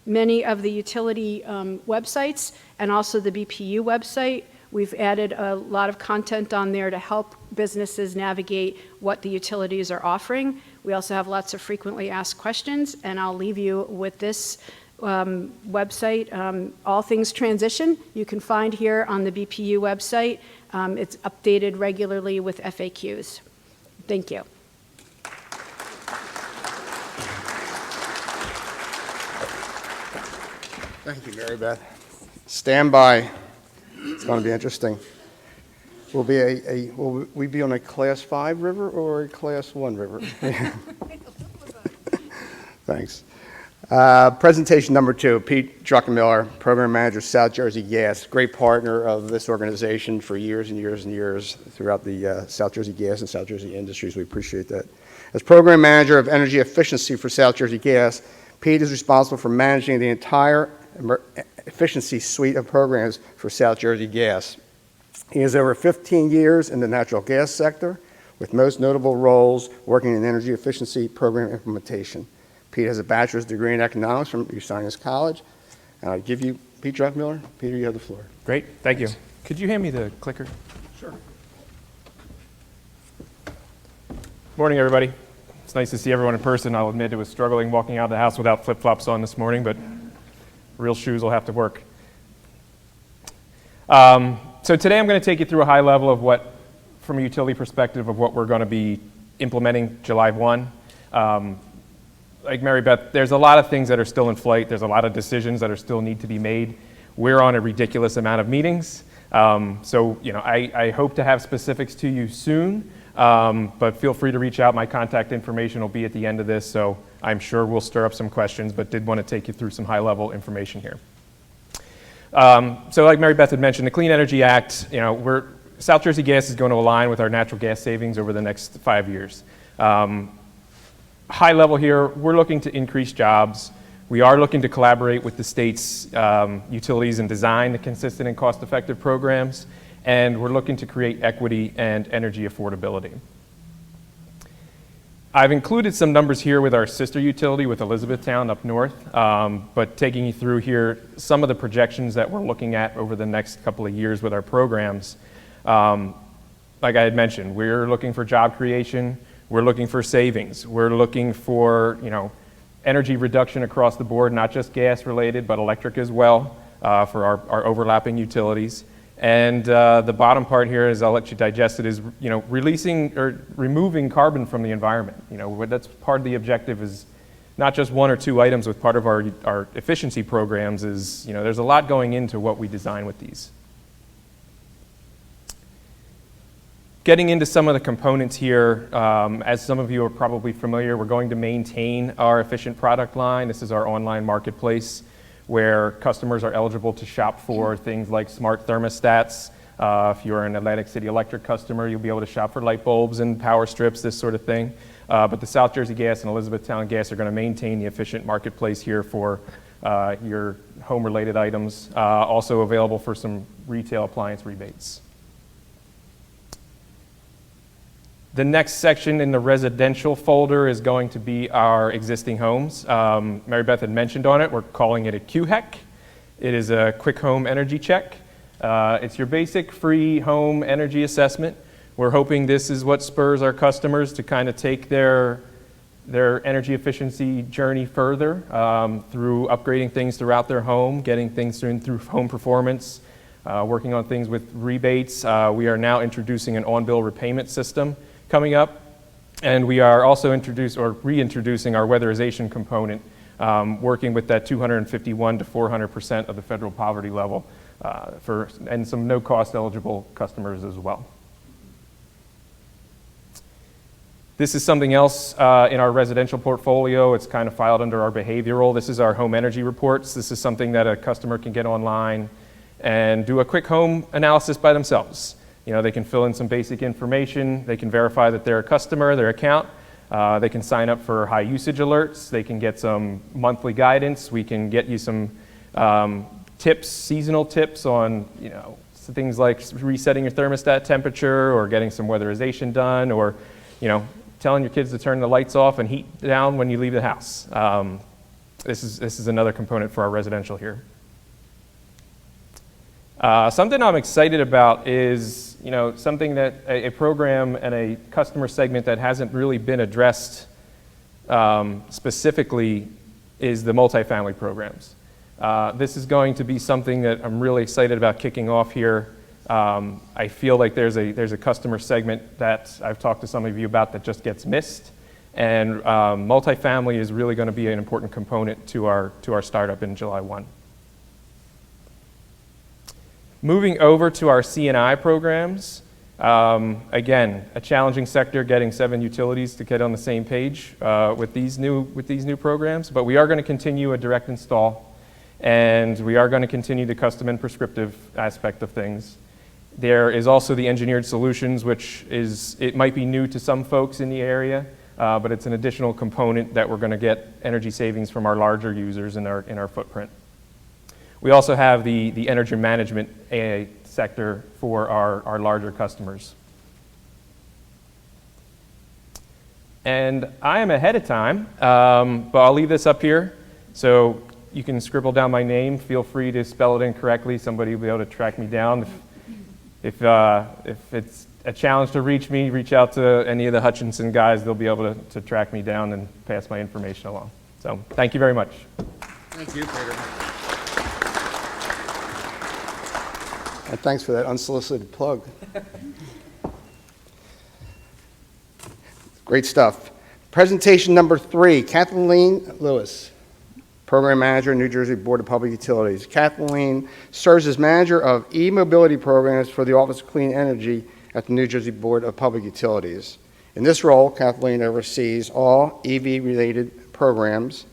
many of the utility websites and also the BPU website. We've added a lot of content on there to help businesses navigate what the utilities are offering. We also have lots of frequently asked questions, and I'll leave you with this website, All Things Transition. You can find here on the BPU website. It's updated regularly with FAQs. Thank you. Thank you, Mary Beth. Stand by. It's going to be interesting. Will we be on a Class 5 river or a Class 1 river? Thanks. Presentation number 2, Pete Druckenmiller, Program Manager, South Jersey Gas, great partner of this organization for years and years and years throughout the South Jersey Gas and South Jersey Industries. We appreciate that. As Program Manager of Energy Efficiency for South Jersey Gas, Pete is responsible for managing the entire efficiency suite of programs for South Jersey Gas. He has over 15 years in the natural gas sector, with most notable roles working in energy efficiency program implementation. Pete has a bachelor's degree in economics from UScience College. And I give you Pete Druckmiller. Peter, you have the floor. Great, thank you. Could you hand me the clicker? Sure. Morning, everybody. It's nice to see everyone in person. I'll admit it was struggling walking out of the house without flip-flops on this morning, but real shoes will have to work. So today I'm going to take you through a high level of what, from a utility perspective, of what we're going to be implementing July 1. Like Mary Beth, there's a lot of things that are still in flight. There's a lot of decisions that are still need to be made. We're on a ridiculous amount of meetings. So, you know, I hope to have specifics to you soon, but feel free to reach out. My contact information will be at the end of this, so I'm sure we'll stir up some questions, but did want to take you through some high-level information here. So like Mary Beth had mentioned, the Clean Energy Act, you know, South Jersey Gas is going to align with our natural gas savings over the next 5 years. High level here, we're looking to increase jobs. We are looking to collaborate with the state's utilities and design the consistent and cost-effective programs, and we're looking to create equity and energy affordability. I've included some numbers here with our sister utility with Elizabethtown up north, but taking you through here some of the projections that we're looking at over the next couple of years with our programs. Like I had mentioned, we're looking for job creation, we're looking for savings, we're looking for, you know, energy reduction across the board, not just gas related, but electric as well for our overlapping utilities. And the bottom part here is, I'll let you digest it, is, you know, releasing or removing carbon from the environment. You know, that's part of the objective, is not just one or two items with part of our efficiency programs. Is, you know, there's a lot going into what we design with these. Getting into some of the components here, as some of you are probably familiar, we're going to maintain our efficient product line. This is our online marketplace where customers are eligible to shop for things like smart thermostats. If you're an Atlantic City Electric customer, you'll be able to shop for light bulbs and power strips, this sort of thing. But the South Jersey Gas and Elizabethtown Gas are going to maintain the efficient marketplace here for your home-related items, also available for some retail appliance rebates. The next section in the residential folder is going to be our existing homes. Mary Beth had mentioned on it, we're calling it a QHEC. It is a quick home energy check. It's your basic free home energy assessment. We're hoping this is what spurs our customers to kind of take their energy efficiency journey further through upgrading things throughout their home, getting things through home performance, working on things with rebates. We are now introducing an on-bill repayment system coming up, and we are also reintroducing our weatherization component, working with that 251 to 400% of the federal poverty level and some no-cost eligible customers as well. This is something else in our residential portfolio. It's kind of filed under our behavioral. This is our home energy reports. This is something that a customer can get online and do a quick home analysis by themselves. You know, they can fill in some basic information. They can verify that they're a customer, their account. They can sign up for high usage alerts. They can get some monthly guidance. We can get you some tips, seasonal tips on, you know, things like resetting your thermostat temperature or getting some weatherization done, or, you know, telling your kids to turn the lights off and heat down when you leave the house. This is another component for our residential here. Something I'm excited about is, you know, something that a program and a customer segment that hasn't really been addressed specifically is the multifamily programs. This is going to be something that I'm really excited about kicking off here. I feel like there's a customer segment that I've talked to some of you about that just gets missed, and multifamily is really going to be an important component to our startup in July 1. Moving over to our C&I programs, again, a challenging sector, getting 7 utilities to get on the same page with these new programs, but we are going to continue a direct install, and we are going to continue the custom and prescriptive aspect of things. There is also the engineered solutions, which it might be new to some folks in the area, but it's an additional component that we're going to get energy savings from our larger users in our footprint. We also have the energy management sector for our larger customers. And I am ahead of time, but I'll leave this up here. So you can scribble down my name. Feel free to spell it incorrectly. Somebody will be able to track me down. If it's a challenge to reach me, reach out to any of the Hutchinson guys. They'll be able to track me down and pass my information along. So thank you very much. Thank you, Peter. And thanks for that unsolicited plug. Great stuff. Presentation number 3, Kathleen Lewis, Program Manager, New Jersey Board of Public Utilities. Kathleen serves as Manager of E-Mobility Programs for the Office of Clean Energy at the New Jersey Board of Public Utilities. In this role, Kathleen oversees all EV-related programs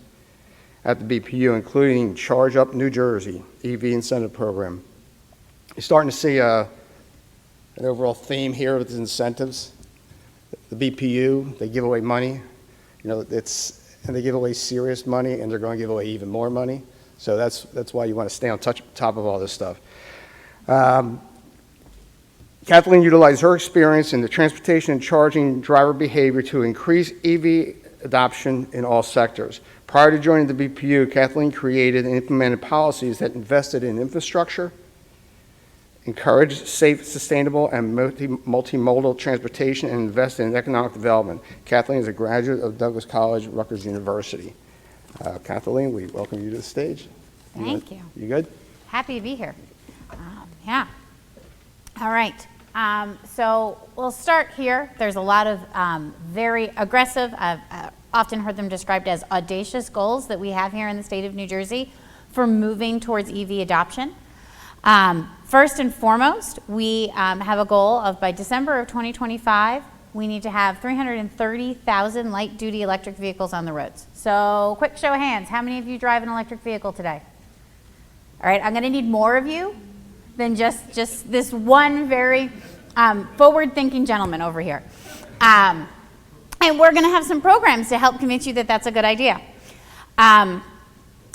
at the BPU, including Charge Up New Jersey EV Incentive Program. You're starting to see an overall theme here with the incentives. The BPU, they give away money. You know, and they give away serious money, and they're going to give away even more money. So that's why you want to stay on top of all this stuff. Kathleen utilized her experience in the transportation and charging driver behavior to increase EV adoption in all sectors. Prior to joining the BPU, Kathleen created and implemented policies that invested in infrastructure, encouraged safe, sustainable, and multimodal transportation, and invested in economic development. Kathleen is a graduate of Douglas College, Rutgers University. Kathleen, we welcome you to the stage. Thank you. You good? Happy to be here. Yeah. All right. So we'll start here. There's a lot of very aggressive, I've often heard them described as audacious goals that we have here in the state of New Jersey for moving towards EV adoption. First and foremost, we have a goal of by December of 2025, we need to have 330,000 light-duty electric vehicles on the roads. So quick show of hands, how many of you drive an electric vehicle today? All right, I'm going to need more of you than just this one very forward-thinking gentleman over here. And we're going to have some programs to help convince you that that's a good idea.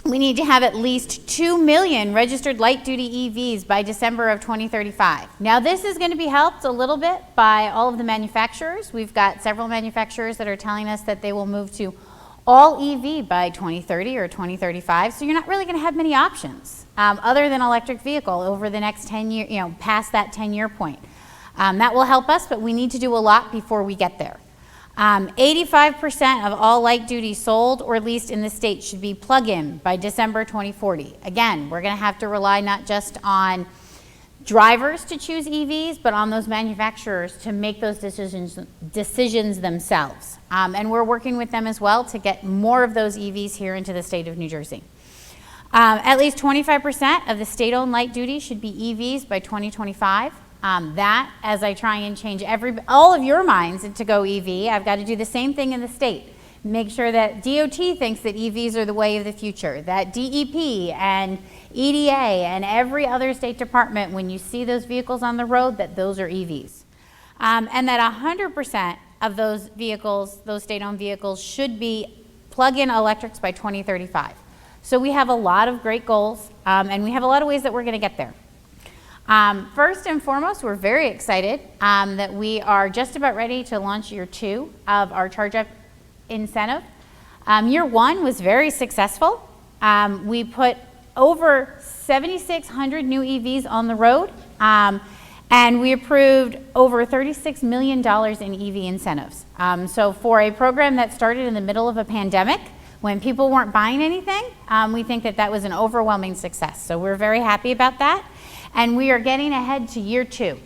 We need to have at least 2 million registered light-duty EVs by December of 2035. Now, this is going to be helped a little bit by all of the manufacturers. We've got several manufacturers that are telling us that they will move to all EV by 2030 or 2035, so you're not really going to have many options other than electric vehicle over the next 10 years, past that 10-year point. That will help us, but we need to do a lot before we get there. 85% of all light duty sold or leased in the state should be plug-in by December 2040. Again, we're going to have to rely not just on drivers to choose EVs, but on those manufacturers to make those decisions themselves. And we're working with them as well to get more of those EVs here into the state of New Jersey. At least 25% of the state-owned light duty should be EVs by 2025. That, as I try and change all of your minds to go EV, I've got to do the same thing in the state. Make sure that DOT thinks that EVs are the way of the future, that DEP and EDA and every other state department, when you see those vehicles on the road, that those are EVs. And that 100% of those vehicles, those state-owned vehicles, should be plug-in electrics by 2035. So we have a lot of great goals, and we have a lot of ways that we're going to get there. First and foremost, we're very excited that we are just about ready to launch year 2 of our Charge Up incentive. Year 1 was very successful. We put over 7,600 new EVs on the road, and we approved over $36 million in EV incentives. So for a program that started in the middle of a pandemic, when people weren't buying anything, we think that that was an overwhelming success. So we're very happy about that. And we are getting ahead to year 2.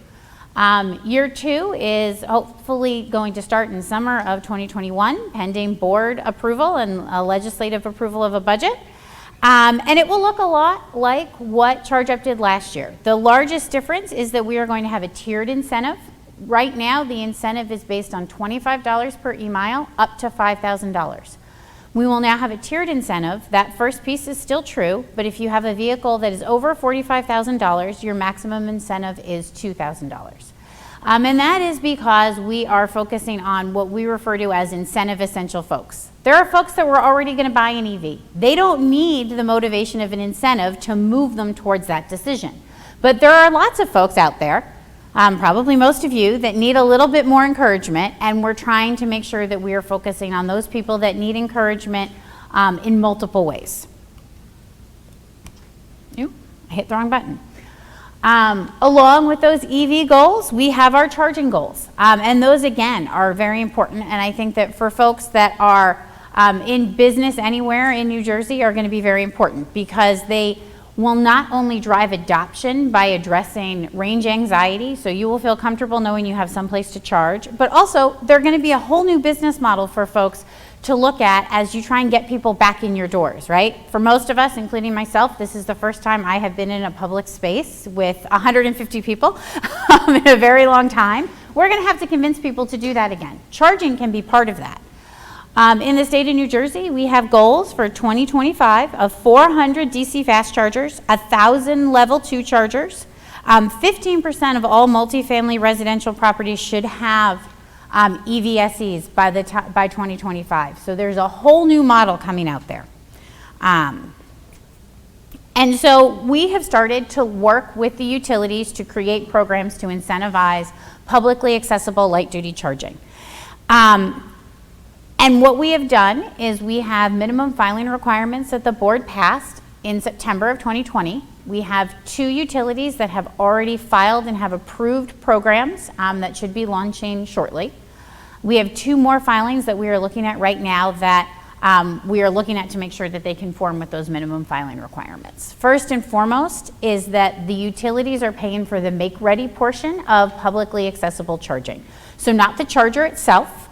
Year 2 is hopefully going to start in summer of 2021, pending board approval and legislative approval of a budget. And it will look a lot like what Charge Up did last year. The largest difference is that we are going to have a tiered incentive. Right now, the incentive is based on $25 per e-mile up to $5,000. We will now have a tiered incentive. That first piece is still true, but if you have a vehicle that is over $45,000, your maximum incentive is $2,000. And that is because we are focusing on what we refer to as incentive essential folks. There are folks that were already going to buy an EV. They don't need the motivation of an incentive to move them towards that decision. But there are lots of folks out there probably most of you, that need a little bit more encouragement, and we're trying to make sure that we are focusing on those people that need encouragement in multiple ways. Ooh, I hit the wrong button. Along with those EV goals, we have our charging goals. And those, again, are very important. And I think that for folks that are in business anywhere in New Jersey are going to be very important, because they will not only drive adoption by addressing range anxiety, so you will feel comfortable knowing you have someplace to charge, but also they're going to be a whole new business model for folks to look at as you try and get people back in your doors, right? For most of us, including myself, this is the first time I have been in a public space with 150 people in a very long time. We're going to have to convince people to do that again. Charging can be part of that. In the state of New Jersey, we have goals for 2025 of 400 DC fast chargers, 1,000 level 2 chargers. 15% of all multifamily residential properties should have EVSEs by 2025. So there's a whole new model coming out there. And so we have started to work with the utilities to create programs to incentivize publicly accessible light duty charging. And what we have done is we have minimum filing requirements that the board passed in September of 2020. We have 2 utilities that have already filed and have approved programs that should be launching shortly. We have 2 more filings that we are looking at right now that we are looking at to make sure that they conform with those minimum filing requirements. First and foremost is that the utilities are paying for the make-ready portion of publicly accessible charging. So not the charger itself,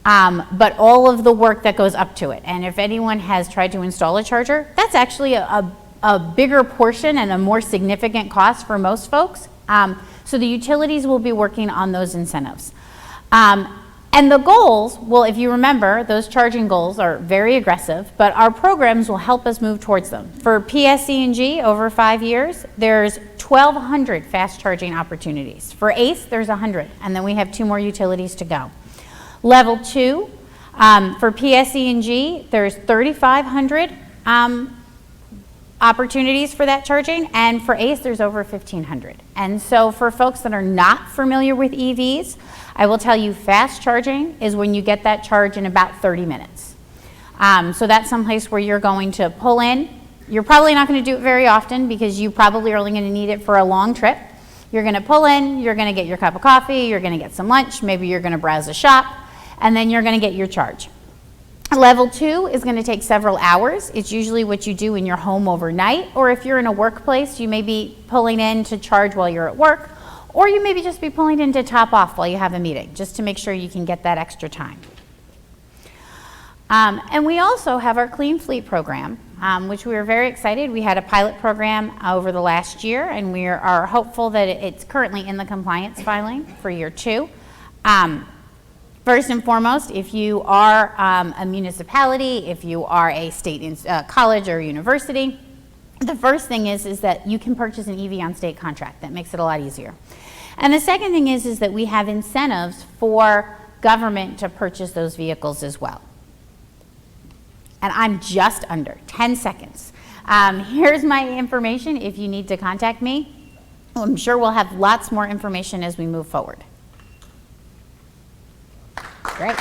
but all of the work that goes up to it. And if anyone has tried to install a charger, that's actually a bigger portion and a more significant cost for most folks. So the utilities will be working on those incentives. And the goals, well, if you remember, those charging goals are very aggressive, but our programs will help us move towards them. For PSE&G, over 5 years, there's 1,200 fast charging opportunities. For ACE, there's 100, and then we have 2 more utilities to go. Level 2, for PSE&G, there's 3,500 opportunities for that charging, and for ACE, there's over 1,500. And so for folks that are not familiar with EVs, I will tell you fast charging is when you get that charge in about 30 minutes. So that's someplace where you're going to pull in. You're probably not going to do it very often because you probably are only going to need it for a long trip. You're going to pull in, you're going to get your cup of coffee, you're going to get some lunch, maybe you're going to browse a shop, and then you're going to get your charge. Level 2 is going to take several hours. It's usually what you do in your home overnight, or if you're in a workplace, you may be pulling in to charge while you're at work, or you maybe just be pulling in to top off while you have a meeting, just to make sure you can get that extra time. And we also have our Clean Fleet program, which we are very excited. We had a pilot program over the last year, and we are hopeful that it's currently in the compliance filing for year 2. First and foremost, if you are a municipality, if you are a state college or university, the first thing is that you can purchase an EV on state contract. That makes it a lot easier. And the second thing is that we have incentives for government to purchase those vehicles as well. And I'm just under 10 seconds. Here's my information if you need to contact me. I'm sure we'll have lots more information as we move forward. Great.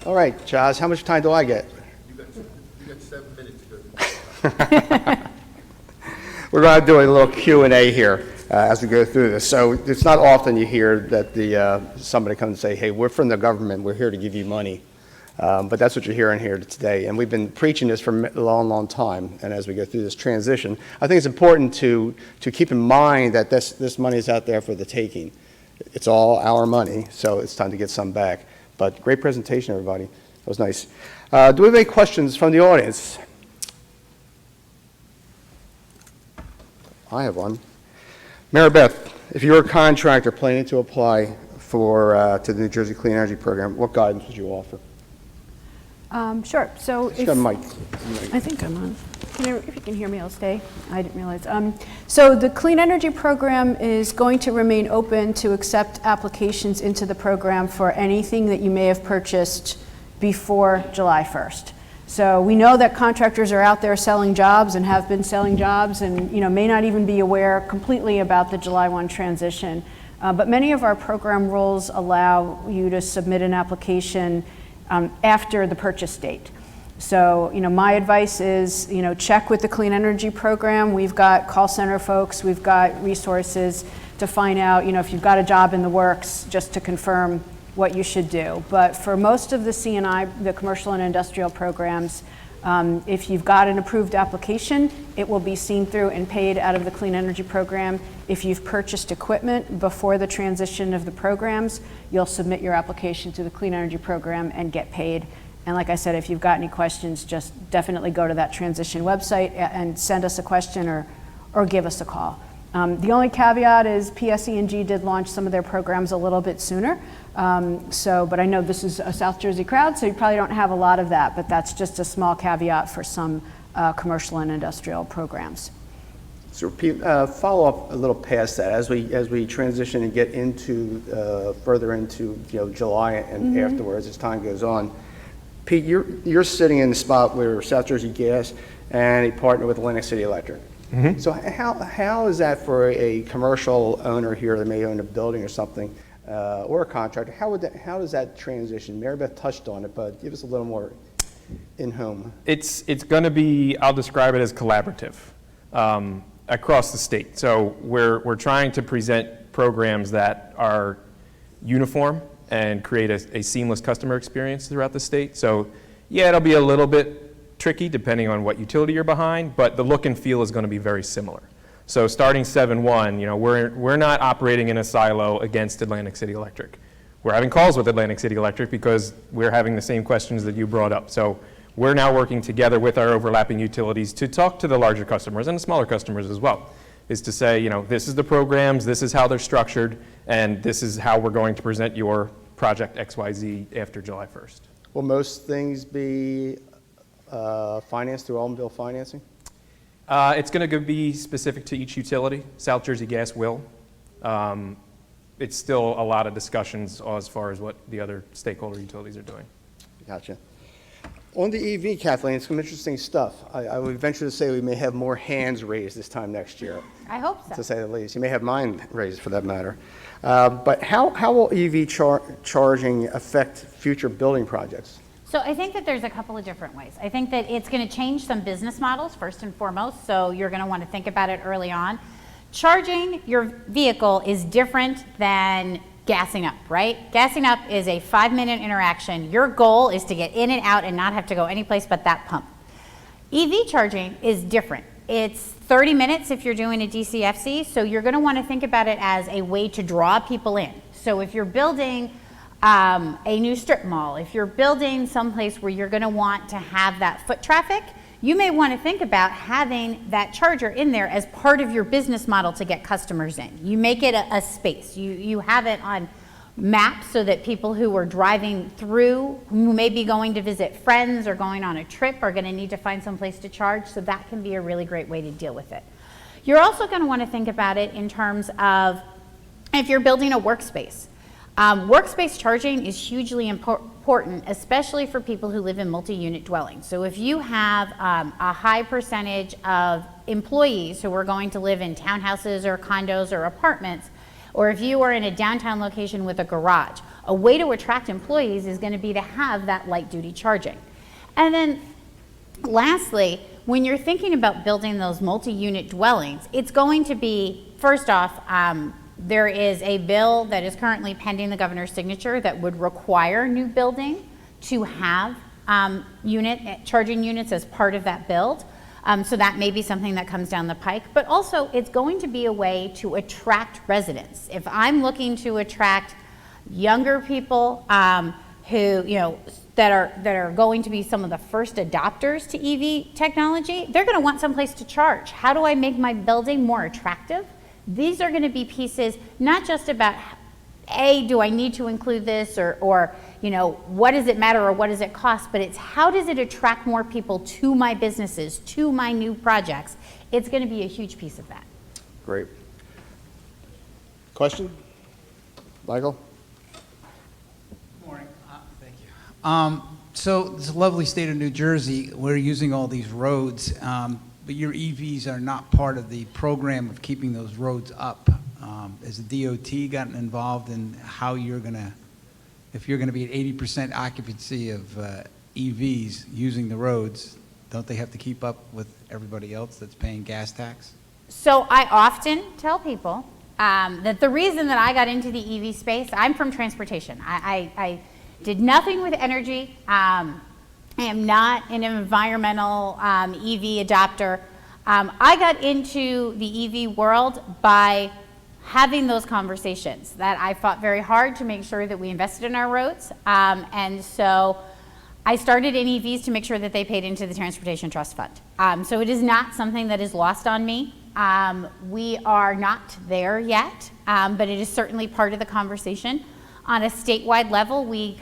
All right, Chaz, how much time do I get? You got 7 minutes to go. We're going to do a little Q&A here as we go through this. So it's not often you hear that somebody comes and say, hey, we're from the government, we're here to give you money. But that's what you're hearing here today. And we've been preaching this for a long, long time. And as we go through this transition, I think it's important to keep in mind that this money is out there for the taking. It's all our money, so it's time to get some back. But great presentation, everybody. That was nice. Do we have any questions from the audience? I have one. Mary Beth, if you're a contractor planning to apply to the New Jersey Clean Energy Program, what guidance would you offer? Sure. So Just got a mic. I think I'm on. If you can hear me, I'll stay. I didn't realize. So the Clean Energy Program is going to remain open to accept applications into the program for anything that you may have purchased before July 1st. So we know that contractors are out there selling jobs and have been selling jobs and may not even be aware completely about the July 1 transition. But many of our program rules allow you to submit an application after the purchase date. So, my advice is, check with the Clean Energy Program. We've got call center folks, we've got resources to find out, if you've got a job in the works, just to confirm what you should do. But for most of the C&I, the commercial and industrial programs, if you've got an approved application, it will be seen through and paid out of the Clean Energy Program. If you've purchased equipment before the transition of the programs, you'll submit your application to the Clean Energy Program and get paid. And like I said, if you've got any questions, just definitely go to that transition website and send us a question or give us a call. The only caveat is PSE&G did launch some of their programs a little bit sooner. But I know this is a South Jersey crowd, so you probably don't have a lot of that, but that's just a small caveat for some commercial and industrial programs. So follow up a little past that as we transition and get into further into July and afterwards as time goes on. Pete, you're sitting in the spot where South Jersey Gas and a partner with Atlantic City Electric. Mm-hmm. So how is that for a commercial owner here that may own a building or something, or a contractor? How does that transition? Mary Beth touched on it, but give us a little more in-home. It's going to be, I'll describe it as collaborative across the state. So we're trying to present programs that are uniform and create a seamless customer experience throughout the state. So yeah, it'll be a little bit tricky depending on what utility you're behind, but the look and feel is going to be very similar. So starting 7/1, we're not operating in a silo against Atlantic City Electric. We're having calls with Atlantic City Electric because we're having the same questions that you brought up. So we're now working together with our overlapping utilities to talk to the larger customers and the smaller customers as well, is to say, this is the programs, this is how they're structured, and this is how we're going to present your project XYZ after July 1st. Will most things be financed through automobile financing? It's going to be specific to each utility. South Jersey Gas will. It's still a lot of discussions as far as what the other stakeholder utilities are doing. Gotcha. On the EV, Kathleen, it's some interesting stuff. I would venture to say we may have more hands raised this time next year. I hope so. To say the least. You may have mine raised for that matter. But how will EV charging affect future building projects? So I think that there's a couple of different ways. I think that it's going to change some business models first and foremost, so you're going to want to think about it early on. Charging your vehicle is different than gassing up, right? Gassing up is a 5-minute interaction. Your goal is to get in and out and not have to go any place but that pump. EV charging is different. It's 30 minutes if you're doing a DCFC, so you're going to want to think about it as a way to draw people in. So if you're building a new strip mall, if you're building someplace where you're going to want to have that foot traffic, you may want to think about having that charger in there as part of your business model to get customers in. You make it a space. You have it on maps so that people who are driving through, who may be going to visit friends or going on a trip, are going to need to find some place to charge, so that can be a really great way to deal with it. You're also going to want to think about it in terms of if you're building a workspace. Workspace charging is hugely important, especially for people who live in multi-unit dwellings. So if you have a high percentage of employees who are going to live in townhouses or condos or apartments, or if you are in a downtown location with a garage, a way to attract employees is going to be to have that light-duty charging. And then lastly, when you're thinking about building those multi-unit dwellings, it's going to be, first off, there is a bill that is currently pending the governor's signature that would require new building to have charging units as part of that build. So that may be something that comes down the pike, but also it's going to be a way to attract residents. If I'm looking to attract younger people who, that are going to be some of the first adopters to EV technology, they're going to want someplace to charge. How do I make my building more attractive? These are going to be pieces not just about, do I need to include this, or what does it matter, or what does it cost, but it's how does it attract more people to my businesses, to my new projects. It's going to be a huge piece of that. Great. Question? Michael? Good morning. Thank you. So it's a lovely state of New Jersey. We're using all these roads, but your EVs are not part of the program of keeping those roads up. Has the DOT gotten involved in how you're going to, if you're going to be at 80% occupancy of EVs using the roads, don't they have to keep up with everybody else that's paying gas tax? So I often tell people that the reason that I got into the EV space, I'm from transportation. I did nothing with energy. I am not an environmental EV adopter. I got into the EV world by having those conversations that I fought very hard to make sure that we invested in our roads. And so I started in EVs to make sure that they paid into the Transportation Trust Fund. So it is not something that is lost on me. We are not there yet, but it is certainly part of the conversation. On a statewide level, we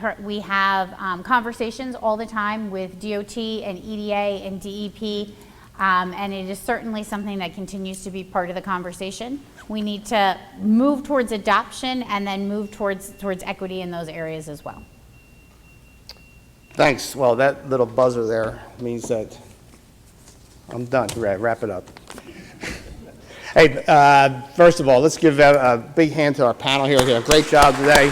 have conversations all the time with DOT and EDA and DEP, and it is certainly something that continues to be part of the conversation. We need to move towards adoption and then move towards equity in those areas as well. Thanks. Well, that little buzzer there means that I'm done. Wrap it up. Hey, first of all, let's give a big hand to our panel here. They did a great job today.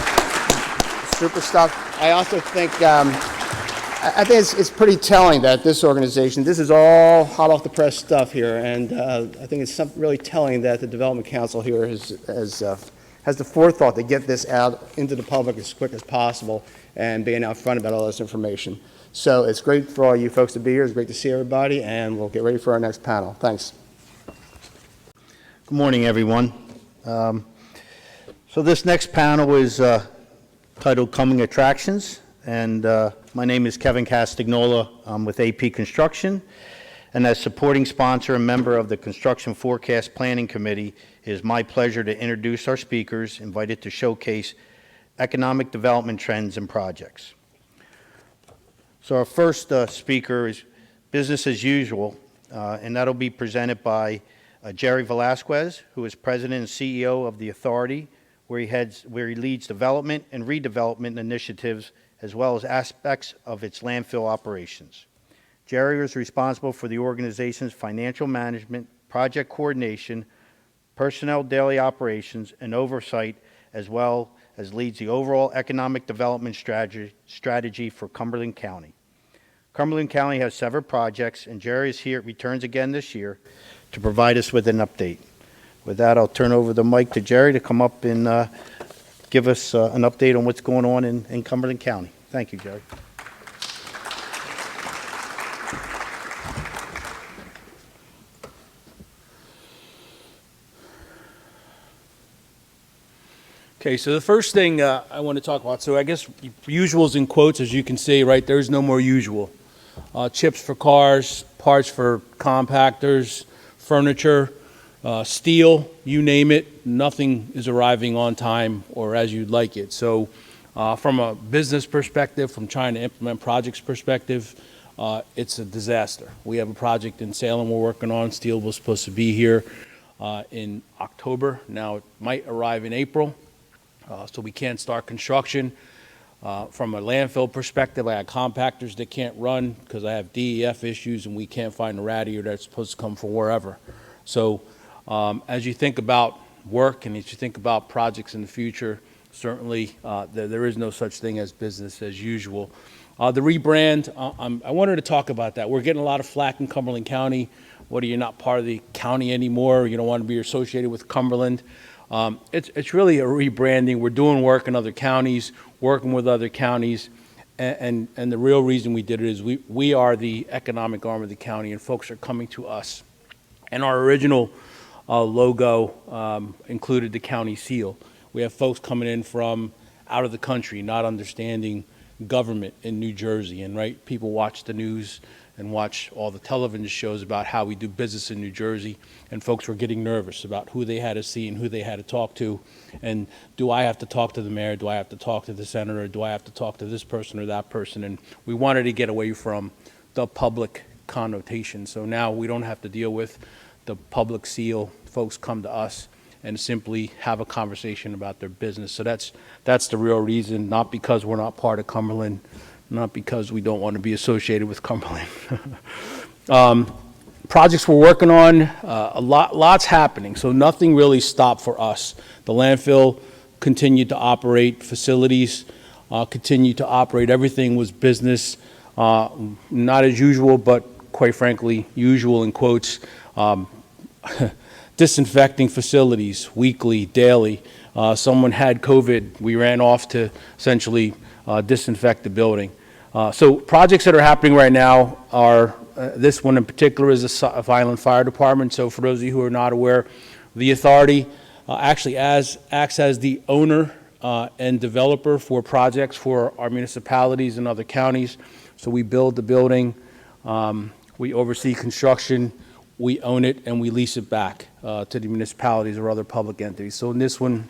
Super stuff. I also think, I think it's pretty telling that this organization, this is all hot off the press stuff here, and I think it's really telling that the Development Council here has the forethought to get this out into the public as quick as possible and being out front about all this information. So it's great for all you folks to be here. It's great to see everybody, and we'll get ready for our next panel. Thanks. Good morning, everyone. So this next panel is titled Coming Attractions, and my name is Kevin Castagnola. I'm with AP Construction, and as supporting sponsor and member of the Construction Forecast Planning Committee, it is my pleasure to introduce our speakers invited to showcase economic development trends and projects. So our first speaker is Business as Usual, and that'll be presented by Jerry Velasquez, who is President and CEO of the Authority, where he leads development and redevelopment initiatives, as well as aspects of its landfill operations. Jerry is responsible for the organization's financial management, project coordination, personnel daily operations, and oversight, as well as leads the overall economic development strategy for Cumberland County. Cumberland County has several projects, and Jerry is here, returns again this year, to provide us with an update. With that, I'll turn over the mic to Jerry to come up and give us an update on what's going on in Cumberland County. Thank you, Jerry. Okay, so the first thing I want to talk about, so I guess usuals in quotes, as you can see, right, there's no more usual. Chips for cars, parts for compactors, furniture, steel, you name it, nothing is arriving on time or as you'd like it. So from a business perspective, from trying to implement projects perspective, it's a disaster. We have a project in Salem we're working on. Steel was supposed to be here in October. Now it might arrive in April, so we can't start construction. From a landfill perspective, I have compactors that can't run because I have DEF issues and we can't find a radiator that's supposed to come from wherever. So as you think about work and as you think about projects in the future, certainly there is no such thing as business as usual. The rebrand, I wanted to talk about that. We're getting a lot of flack in Cumberland County. What, are you not part of the county anymore? You don't want to be associated with Cumberland. It's really a rebranding. We're doing work in other counties, working with other counties, and the real reason we did it is we are the economic arm of the county, and folks are coming to us. And our original logo included the county seal. We have folks coming in from out of the country, not understanding government in New Jersey, and right, people watch the news and watch all the television shows about how we do business in New Jersey, and folks were getting nervous about who they had to see and who they had to talk to, and do I have to talk to the mayor, do I have to talk to the senator, do I have to talk to this person or that person, and we wanted to get away from the public connotation. So now we don't have to deal with the public seal. Folks come to us and simply have a conversation about their business. So that's the real reason, not because we're not part of Cumberland, not because we don't want to be associated with Cumberland. Projects we're working on, lots happening, so nothing really stopped for us. The landfill continued to operate, facilities continued to operate. Everything was business, not as usual, but quite frankly, usual in quotes. Disinfecting facilities weekly, daily. Someone had COVID, we ran off to essentially disinfect the building. So projects that are happening right now are, this one in particular is the Violent Fire Department. So for those of you who are not aware, the authority actually acts as the owner and developer for projects for our municipalities and other counties. So we build the building, we oversee construction, we own it, and we lease it back to the municipalities or other public entities. So in this one,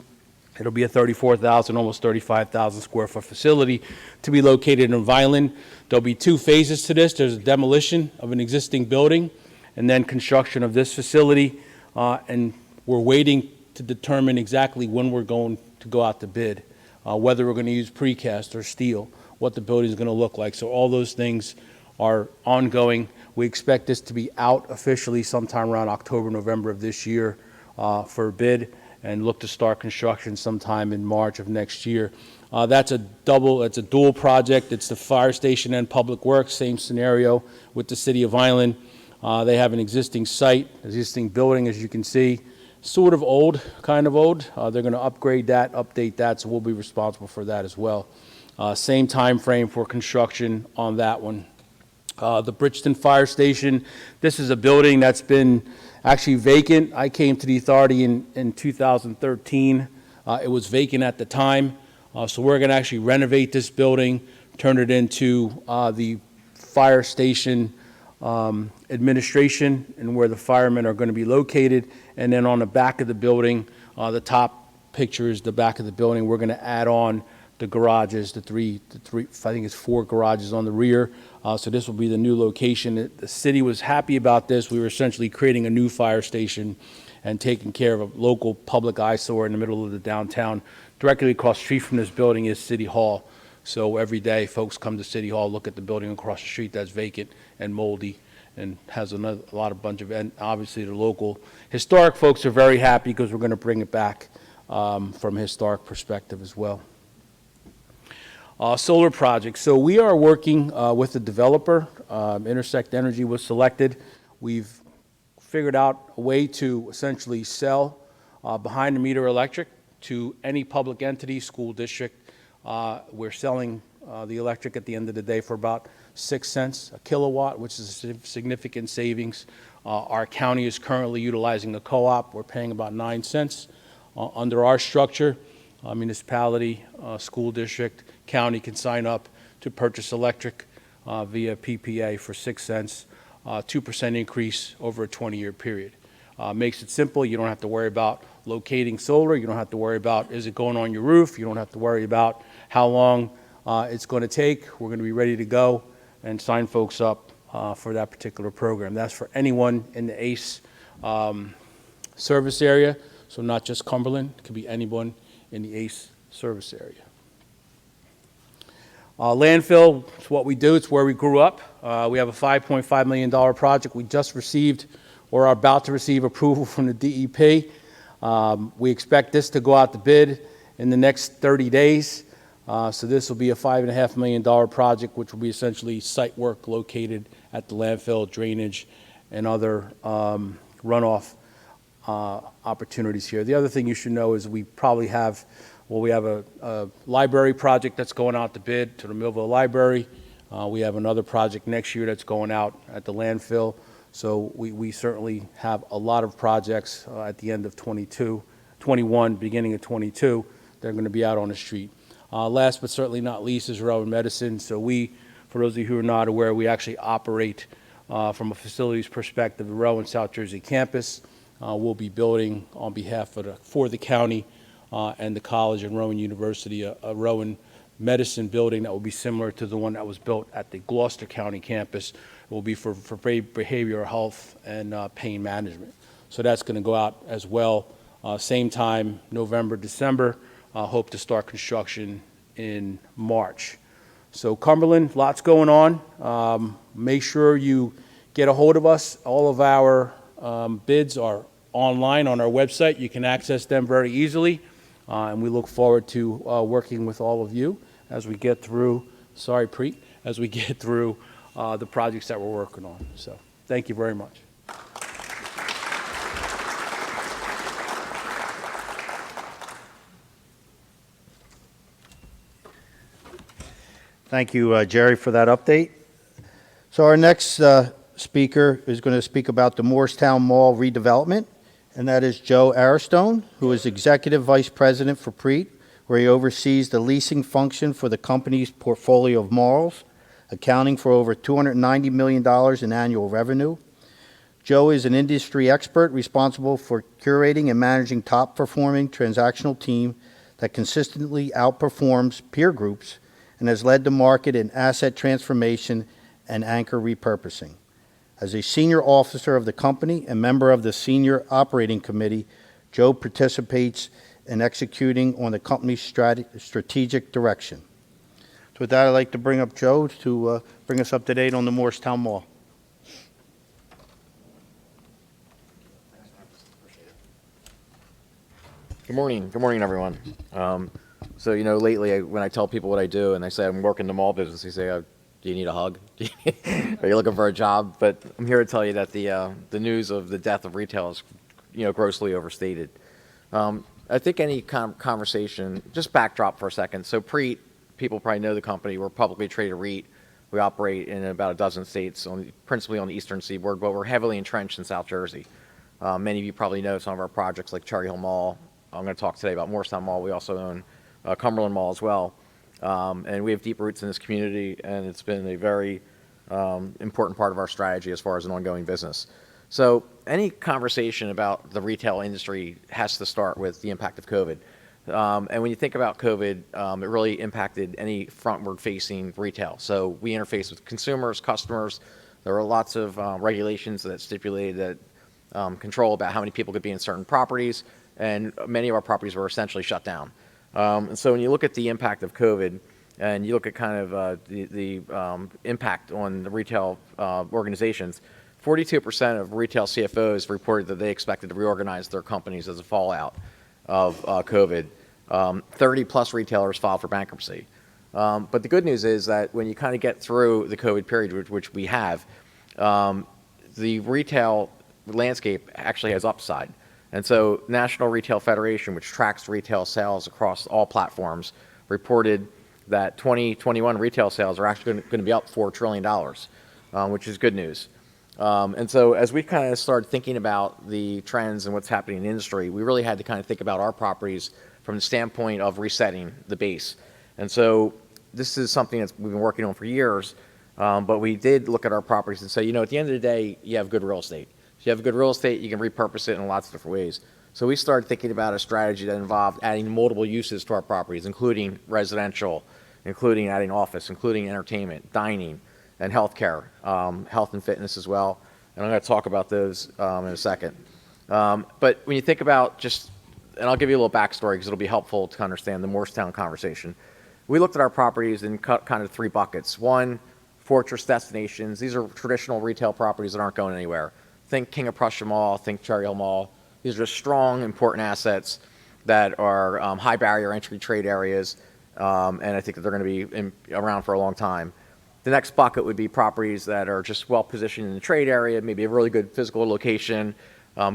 it'll be a 34,000, almost 35,000 square foot facility to be located in Vineland. There'll be 2 phases to this. There's a demolition of an existing building and then construction of this facility. And we're waiting to determine exactly when we're going to go out to bid, whether we're going to use precast or steel, what the building is going to look like. So all those things are ongoing. We expect this to be out officially sometime around October, November of this year for a bid, and look to start construction sometime in March of next year. It's a dual project. It's the fire station and public works, same scenario with the city of Vineland. They have an existing site, existing building, as you can see, sort of old, kind of old. They're going to upgrade that, update that, so we'll be responsible for that as well. Same time frame for construction on that one. The Bridgeton Fire Station, this is a building that's been actually vacant. I came to the authority in 2013. It was vacant at the time. So we're going to actually renovate this building, turn it into the fire station administration and where the firemen are going to be located. And then on the back of the building, the top picture is the back of the building. We're going to add on the garages, the three, I think it's 4 garages on the rear. So this will be the new location. The city was happy about this. We were essentially creating a new fire station and taking care of a local public eyesore in the middle of the downtown. Directly across the street from this building is City Hall. So every day folks come to City Hall, look at the building across the street that's vacant and moldy and has and obviously the local historic folks are very happy because we're going to bring it back from a historic perspective as well. Solar projects. So we are working with the developer. Intersect Energy was selected. We've figured out a way to essentially sell behind the meter electric to any public entity, school district. We're selling the electric at the end of the day for about 6 cents a kilowatt, which is a significant savings. Our county is currently utilizing a co-op. We're paying about 9 cents under our structure. Municipality, school district, county can sign up to purchase electric via PPA for 6 cents, 2% increase over a 20-year period. Makes it simple. You don't have to worry about locating solar. You don't have to worry about, is it going on your roof? You don't have to worry about how long it's going to take. We're going to be ready to go and sign folks up for that particular program. That's for anyone in the ACE service area, so not just Cumberland. It could be anyone in the ACE service area. Landfill, it's what we do. It's where we grew up. We have a $5.5 million project. We just received or are about to receive approval from the DEP. We expect this to go out to bid in the next 30 days. So this will be a $5.5 million project, which will be essentially site work located at the landfill, drainage, and other runoff opportunities here. The other thing you should know is we probably have, we have a library project that's going out to bid to the Millville Library. We have another project next year that's going out at the landfill. So we certainly have a lot of projects at the end of 21, beginning of 22, that are going to be out on the street. Last but certainly not least is Rowan Medicine. So for those of you who are not aware, we actually operate from a facilities perspective the Rowan South Jersey campus. We'll be building on behalf of for the county and the college and Rowan University a Rowan Medicine building that will be similar to the one that was built at the Gloucester County campus. It will be for behavioral health and pain management. So that's going to go out as well. Same time, November, December. Hope to start construction in March. So Cumberland, lots going on. Make sure you get a hold of us. All of our bids are online on our website. You can access them very easily. And we look forward to working with all of you as we get through, sorry, Preet, as we get through the projects that we're working on. So thank you very much. Thank you, Jerry, for that update. So our next speaker is going to speak about the Morristown Mall redevelopment, and that is Joe Aristone, who is Executive Vice President for PREET, where he oversees the leasing function for the company's portfolio of malls, accounting for over $290 million in annual revenue. Joe is an industry expert responsible for curating and managing top-performing transactional team that consistently outperforms peer groups and has led the market in asset transformation and anchor repurposing. As a senior officer of the company and member of the senior operating committee, Joe participates in executing on the company's strategic direction. So with that, I'd like to bring up Joe to bring us up to date on the Morristown Mall. Good morning, everyone. So, lately when I tell people what I do and they say I'm working the mall business, they say, do you need a hug? Are you looking for a job? But I'm here to tell you that the news of the death of retail is, grossly overstated. I think any conversation, just backdrop for a second. So PREET, people probably know the company. We're a publicly traded REIT. We operate in about a dozen states, principally on the eastern seaboard, but we're heavily entrenched in South Jersey. Many of you probably know some of our projects like Cherry Hill Mall. I'm going to talk today about Morristown Mall. We also own Cumberland Mall as well. And we have deep roots in this community, and it's been a very important part of our strategy as far as an ongoing business. So any conversation about the retail industry has to start with the impact of COVID. And when you think about COVID, it really impacted any frontward-facing retail. So we interface with consumers, customers. There were lots of regulations that stipulated that control about how many people could be in certain properties, and many of our properties were essentially shut down. And so when you look at the impact of COVID, and you look at kind of the impact on the retail organizations, 42% of retail CFOs reported that they expected to reorganize their companies as a fallout of COVID. 30-plus retailers filed for bankruptcy. But the good news is that when you kind of get through the COVID period, which we have, the retail landscape actually has upside. And so National Retail Federation, which tracks retail sales across all platforms, reported that 2021 retail sales are actually going to be up $4 trillion, which is good news. And so as we kind of started thinking about the trends and what's happening in the industry, we really had to kind of think about our properties from the standpoint of resetting the base. And so this is something that we've been working on for years, but we did look at our properties and say, at the end of the day, you have good real estate. If you have good real estate, you can repurpose it in lots of different ways. So we started thinking about a strategy that involved adding multiple uses to our properties, including residential, including adding office, including entertainment, dining, and healthcare, health and fitness as well. And I'm going to talk about those in a second. But when you think about and I'll give you a little backstory because it'll be helpful to understand the Morristown conversation. We looked at our properties in kind of three buckets. One, fortress destinations. These are traditional retail properties that aren't going anywhere. Think King of Prussia Mall, think Cherry Hill Mall. These are just strong, important assets that are high barrier entry trade areas, and I think that they're going to be around for a long time. The next bucket would be properties that are just well positioned in the trade area, maybe a really good physical location,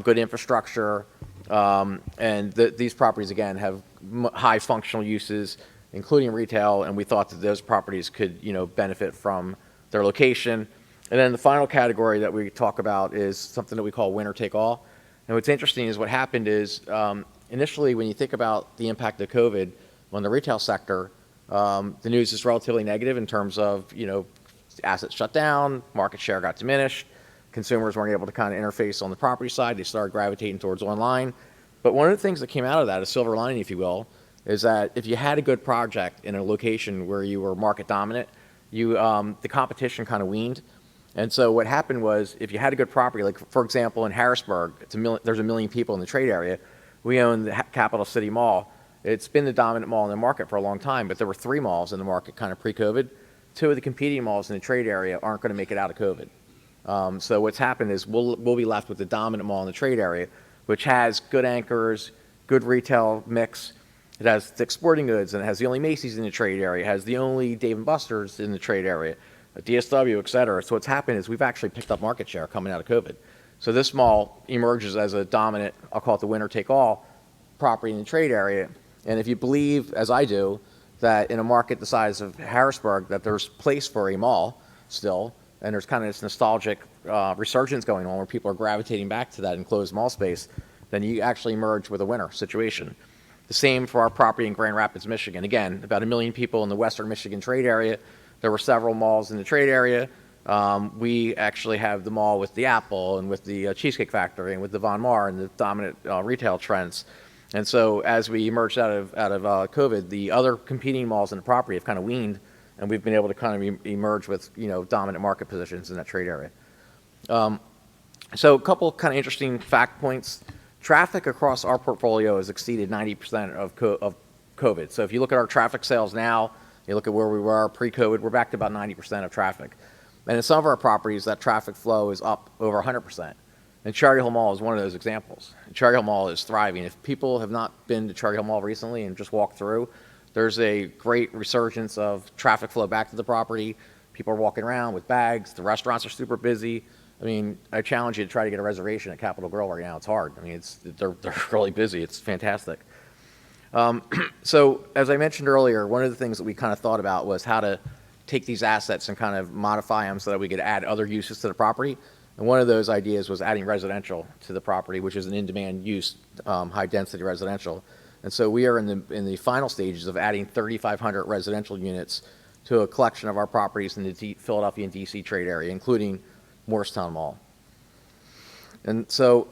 good infrastructure, and these properties, again, have high functional uses, including retail, and we thought that those properties could benefit from their location. And then the final category that we talk about is something that we call winner take all. And what's interesting is what happened is initially when you think about the impact of COVID on the retail sector, the news is relatively negative in terms of, assets shut down, market share got diminished, consumers weren't able to kind of interface on the property side, they started gravitating towards online. But one of the things that came out of that, a silver lining, if you will, is that if you had a good project in a location where you were market dominant, the competition kind of weaned. And so what happened was, if you had a good property, like for example in Harrisburg, there's 1 million people in the trade area. We own the Capital City Mall. It's been the dominant mall in the market for a long time, but there were 3 malls in the market kind of pre-COVID. two of the competing malls in the trade area aren't going to make it out of COVID. So what's happened is we'll be left with the dominant mall in the trade area, which has good anchors, good retail mix. It has Dick's Sporting Goods, and it has the only Macy's in the trade area. It has the only Dave & Buster's in the trade area, a DSW, et cetera. So what's happened is we've actually picked up market share coming out of COVID. So this mall emerges as a dominant, I'll call it the winner-take-all property in the trade area. And if you believe, as I do, that in a market the size of Harrisburg, that there's place for a mall still, and there's kind of this nostalgic resurgence going on where people are gravitating back to that enclosed mall space, then you actually emerge with a winner situation. The same for our property in Grand Rapids, Michigan. Again, about 1 million people in the Western Michigan trade area. There were several malls in the trade area. We actually have the mall with the Apple and with the Cheesecake Factory and with the Von Maur and the dominant retail trends. And so as we emerged out of COVID, the other competing malls in the property have kind of weaned, and we've been able to kind of emerge with, dominant market positions in that trade area. So a couple kind of interesting fact points. Traffic across our portfolio has exceeded 90% of COVID. So if you look at our traffic sales now, you look at where we were pre-COVID, we're back to about 90% of traffic. And in some of our properties, that traffic flow is up over 100%. And Cherry Hill Mall is one of those examples. Cherry Hill Mall is thriving. If people have not been to Cherry Hill Mall recently and just walked through, there's a great resurgence of traffic flow back to the property. People are walking around with bags. The restaurants are super busy. I mean, I challenge you to try to get a reservation at Capitol Grill right now. It's hard. I mean, they're really busy. It's fantastic. So as I mentioned earlier, one of the things that we kind of thought about was how to take these assets and kind of modify them so that we could add other uses to the property. And one of those ideas was adding residential to the property, which is an in-demand use, high-density residential. And so we are in the final stages of adding 3,500 residential units to a collection of our properties in the Philadelphia and D.C. trade area, including Morristown Mall. And so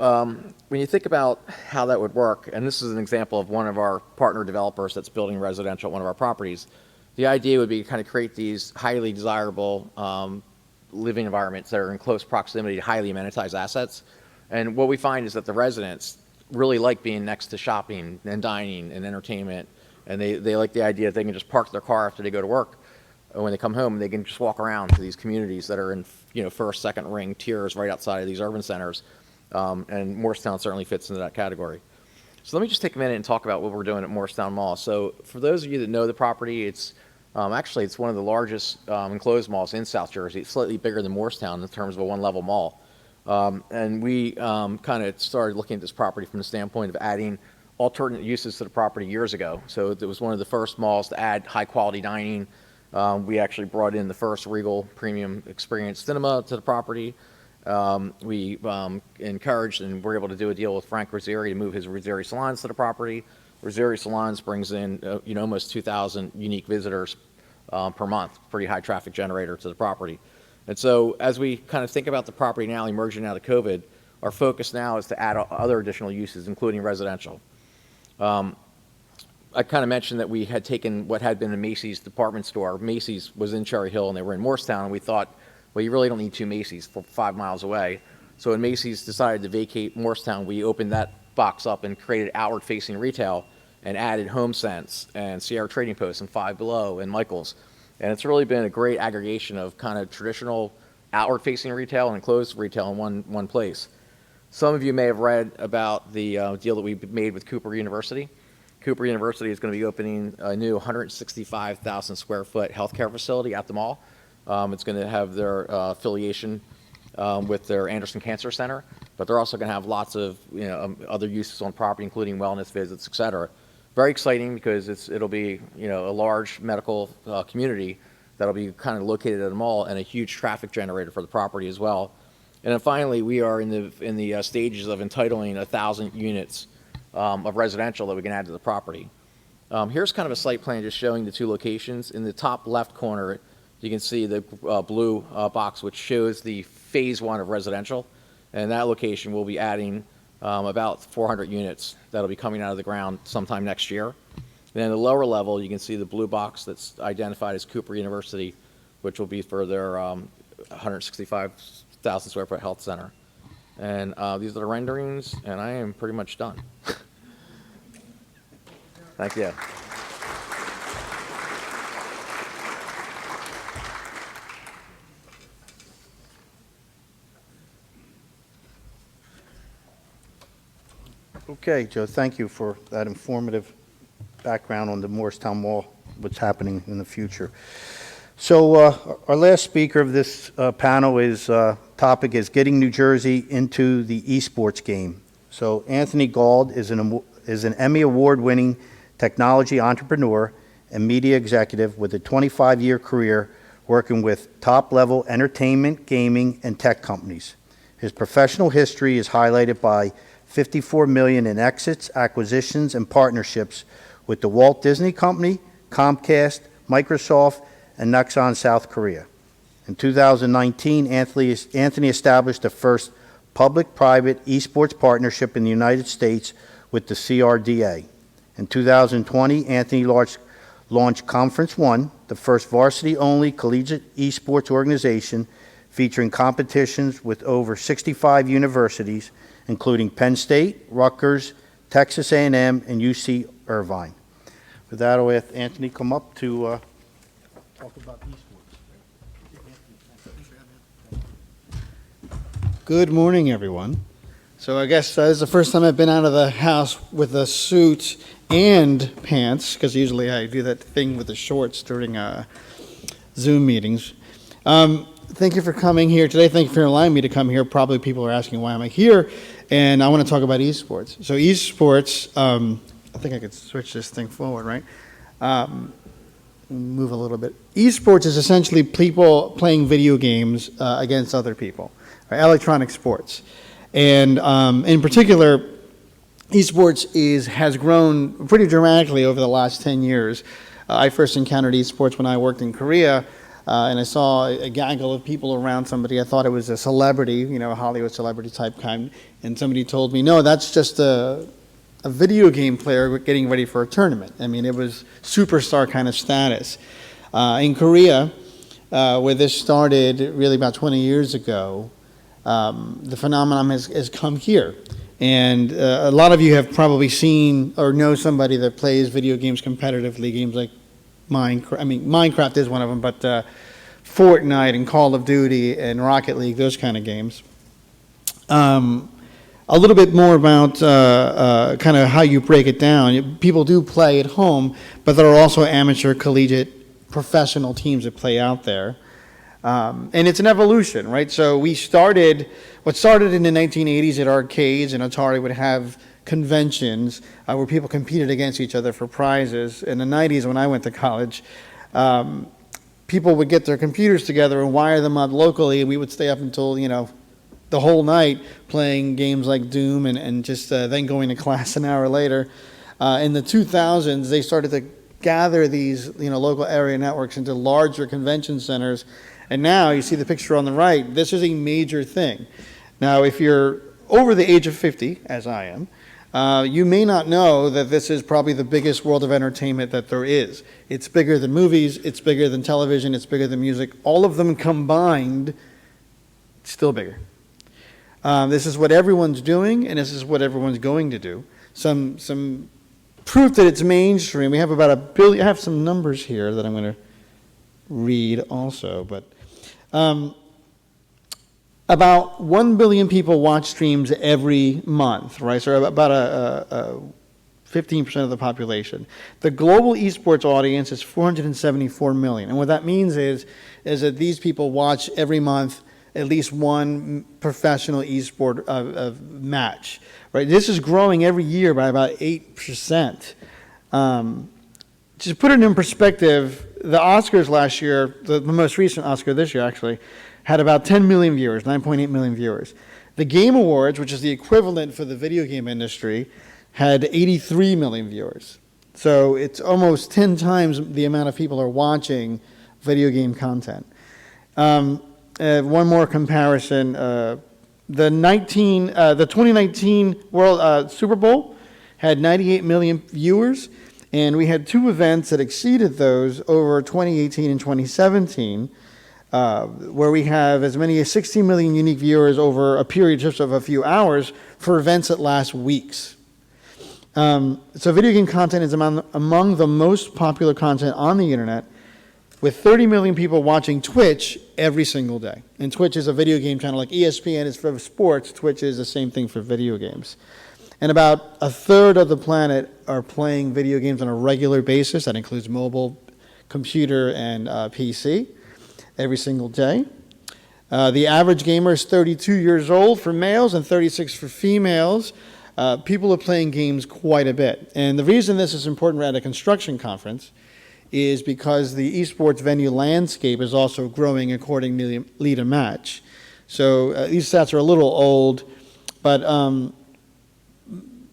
when you think about how that would work, and this is an example of one of our partner developers that's building residential at one of our properties, the idea would be to kind of create these highly desirable living environments that are in close proximity to highly amenitized assets. And what we find is that the residents really like being next to shopping and dining and entertainment, and they like the idea that they can just park their car after they go to work. When they come home, they can just walk around to these communities that are in, first, second ring tiers right outside of these urban centers. And Morristown certainly fits into that category. So let me just take a minute and talk about what we're doing at Morristown Mall. So for those of you that know the property, it's actually one of the largest enclosed malls in South Jersey. It's slightly bigger than Morristown in terms of a one-level mall. And we kind of started looking at this property from the standpoint of adding alternate uses to the property years ago. So it was one of the first malls to add high-quality dining. We actually brought in the first Regal Premium Experience Cinema to the property. We encouraged and were able to do a deal with Frank Rosieri to move his Rosieri Salons to the property. Rosieri Salons brings in almost 2,000 unique visitors per month, pretty high traffic generator to the property. And so as we kind of think about the property now emerging out of COVID, our focus now is to add other additional uses, including residential. I kind of mentioned that we had taken what had been a Macy's department store. Macy's was in Cherry Hill and they were in Morristown, and we thought, well, you really don't need two Macy's 5 miles away. So when Macy's decided to vacate Morristown, we opened that box up and created outward-facing retail and added HomeSense and Sierra Trading Post and Five Below and Michael's. And it's really been a great aggregation of kind of traditional outward-facing retail and enclosed retail in one place. Some of you may have read about the deal that we made with Cooper University. Cooper University is going to be opening a new 165,000 square foot healthcare facility at the mall. It's going to have their affiliation with their Anderson Cancer Center, but they're also going to have lots of other uses on property, including wellness visits, et cetera. Very exciting because it'll be a large medical community that'll be kind of located at the mall and a huge traffic generator for the property as well. And then finally, we are in the stages of entitling 1,000 units of residential that we can add to the property. Here's kind of a site plan just showing the two locations. In the top left corner, you can see the blue box, which shows the phase 1 of residential. And that location will be adding about 400 units that'll be coming out of the ground sometime next year. And then the lower level, you can see the blue box that's identified as Cooper University, which will be for their 165,000 square foot health center. And these are the renderings, and I am pretty much done. Thank you. Okay, Joe, thank you for that informative background on the Morristown Mall, what's happening in the future. So our last speaker of this panel topic is getting New Jersey into the esports game. So Anthony Gauld is an Emmy Award-winning technology entrepreneur and media executive with a 25-year career working with top-level entertainment, gaming, and tech companies. His professional history is highlighted by $54 million in exits, acquisitions, and partnerships with the Walt Disney Company, Comcast, Microsoft, and Nexon South Korea. In 2019, Anthony established the first public-private esports partnership in the United States with the CRDA. In 2020, Anthony launched Conference One, the first varsity-only collegiate esports organization featuring competitions with over 65 universities, including Penn State, Rutgers, Texas A&M, and UC Irvine. With that, I'll ask Anthony come up to talk about esports. Good morning, everyone. So I guess this is the first time I've been out of the house with a suit and pants, because usually I do that thing with the shorts during Zoom meetings. Thank you for coming here today. Thank you for allowing me to come here. Probably people are asking why am I here, and I want to talk about esports. So esports, I think I could switch this thing forward, right? Move a little bit. Esports is essentially people playing video games against other people, right? Electronic sports. And in particular, esports has grown pretty dramatically over the last 10 years. I first encountered esports when I worked in Korea, and I saw a gaggle of people around somebody. I thought it was a celebrity, a Hollywood celebrity type kind, and somebody told me, no, that's just a video game player getting ready for a tournament. I mean, it was superstar kind of status. In Korea, where this started really about 20 years ago, the phenomenon has come here. And a lot of you have probably seen or know somebody that plays video games competitively, games like Minecraft. I mean, Minecraft is one of them, but Fortnite and Call of Duty and Rocket League, those kind of games. A little bit more about kind of how you break it down. People do play at home, but there are also amateur, collegiate, professional teams that play out there. And it's an evolution, right? So what started in the 1980s at arcades, and Atari would have conventions where people competed against each other for prizes. In the 90s, when I went to college, people would get their computers together and wire them up locally, and we would stay up until, the whole night playing games like Doom and just then going to class an hour later. In the 2000s, they started to gather these, local area networks into larger convention centers. And now, you see the picture on the right, this is a major thing. Now, if you're over the age of 50, as I am, you may not know that this is probably the biggest world of entertainment that there is. It's bigger than movies, it's bigger than television, it's bigger than music. All of them combined, still bigger. This is what everyone's doing, and this is what everyone's going to do. Some proof that it's mainstream. We have about 1 billion. I have some numbers here that I'm going to read also, but about 1 billion people watch streams every month, right? So about 15% of the population. The global esports audience is 474 million, and what that means is that these people watch every month at least one professional esport match, right? This is growing every year by about 8%. To put it in perspective, the Oscars last year, the most recent Oscar this year actually, had about 10 million viewers, 9.8 million viewers. The Game Awards, which is the equivalent for the video game industry, had 83 million viewers. So it's almost 10 times the amount of people are watching video game content. One more comparison, the 2019 World Super Bowl had 98 million viewers, and we had two events that exceeded those over 2018 and 2017, where we have as many as 60 million unique viewers over a period just of a few hours for events that last weeks. So video game content is among the most popular content on the internet, with 30 million people watching Twitch every single day. And Twitch is a video game channel like ESPN is for sports. Twitch is the same thing for video games. and about a third of the planet are playing video games on a regular basis. That includes mobile, computer, and PC every single day. The average gamer is 32 years old for males and 36 for females. People are playing games quite a bit. And the reason this is important at a construction conference is because the esports venue landscape is also growing according to Lead Match. So these stats are a little old, but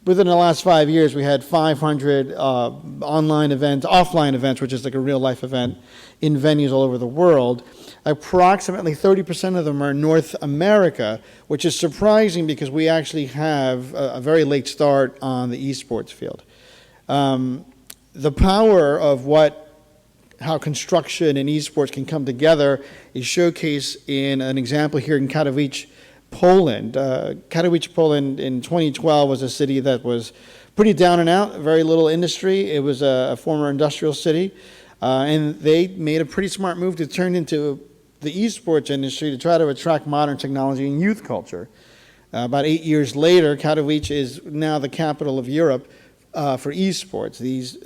within the last 5 years, we had 500 offline events, which is like a real-life event, in venues all over the world. Approximately 30% of them are North America, which is surprising because we actually have a very late start on the esports field. The power of how construction and esports can come together is showcased in an example here in Katowice, Poland. Katowice, Poland in 2012 was a city that was pretty down and out, very little industry. It was a former industrial city, and they made a pretty smart move to turn into the esports industry to try to attract modern technology and youth culture. About 8 years later, Katowice is now the capital of Europe for esports. These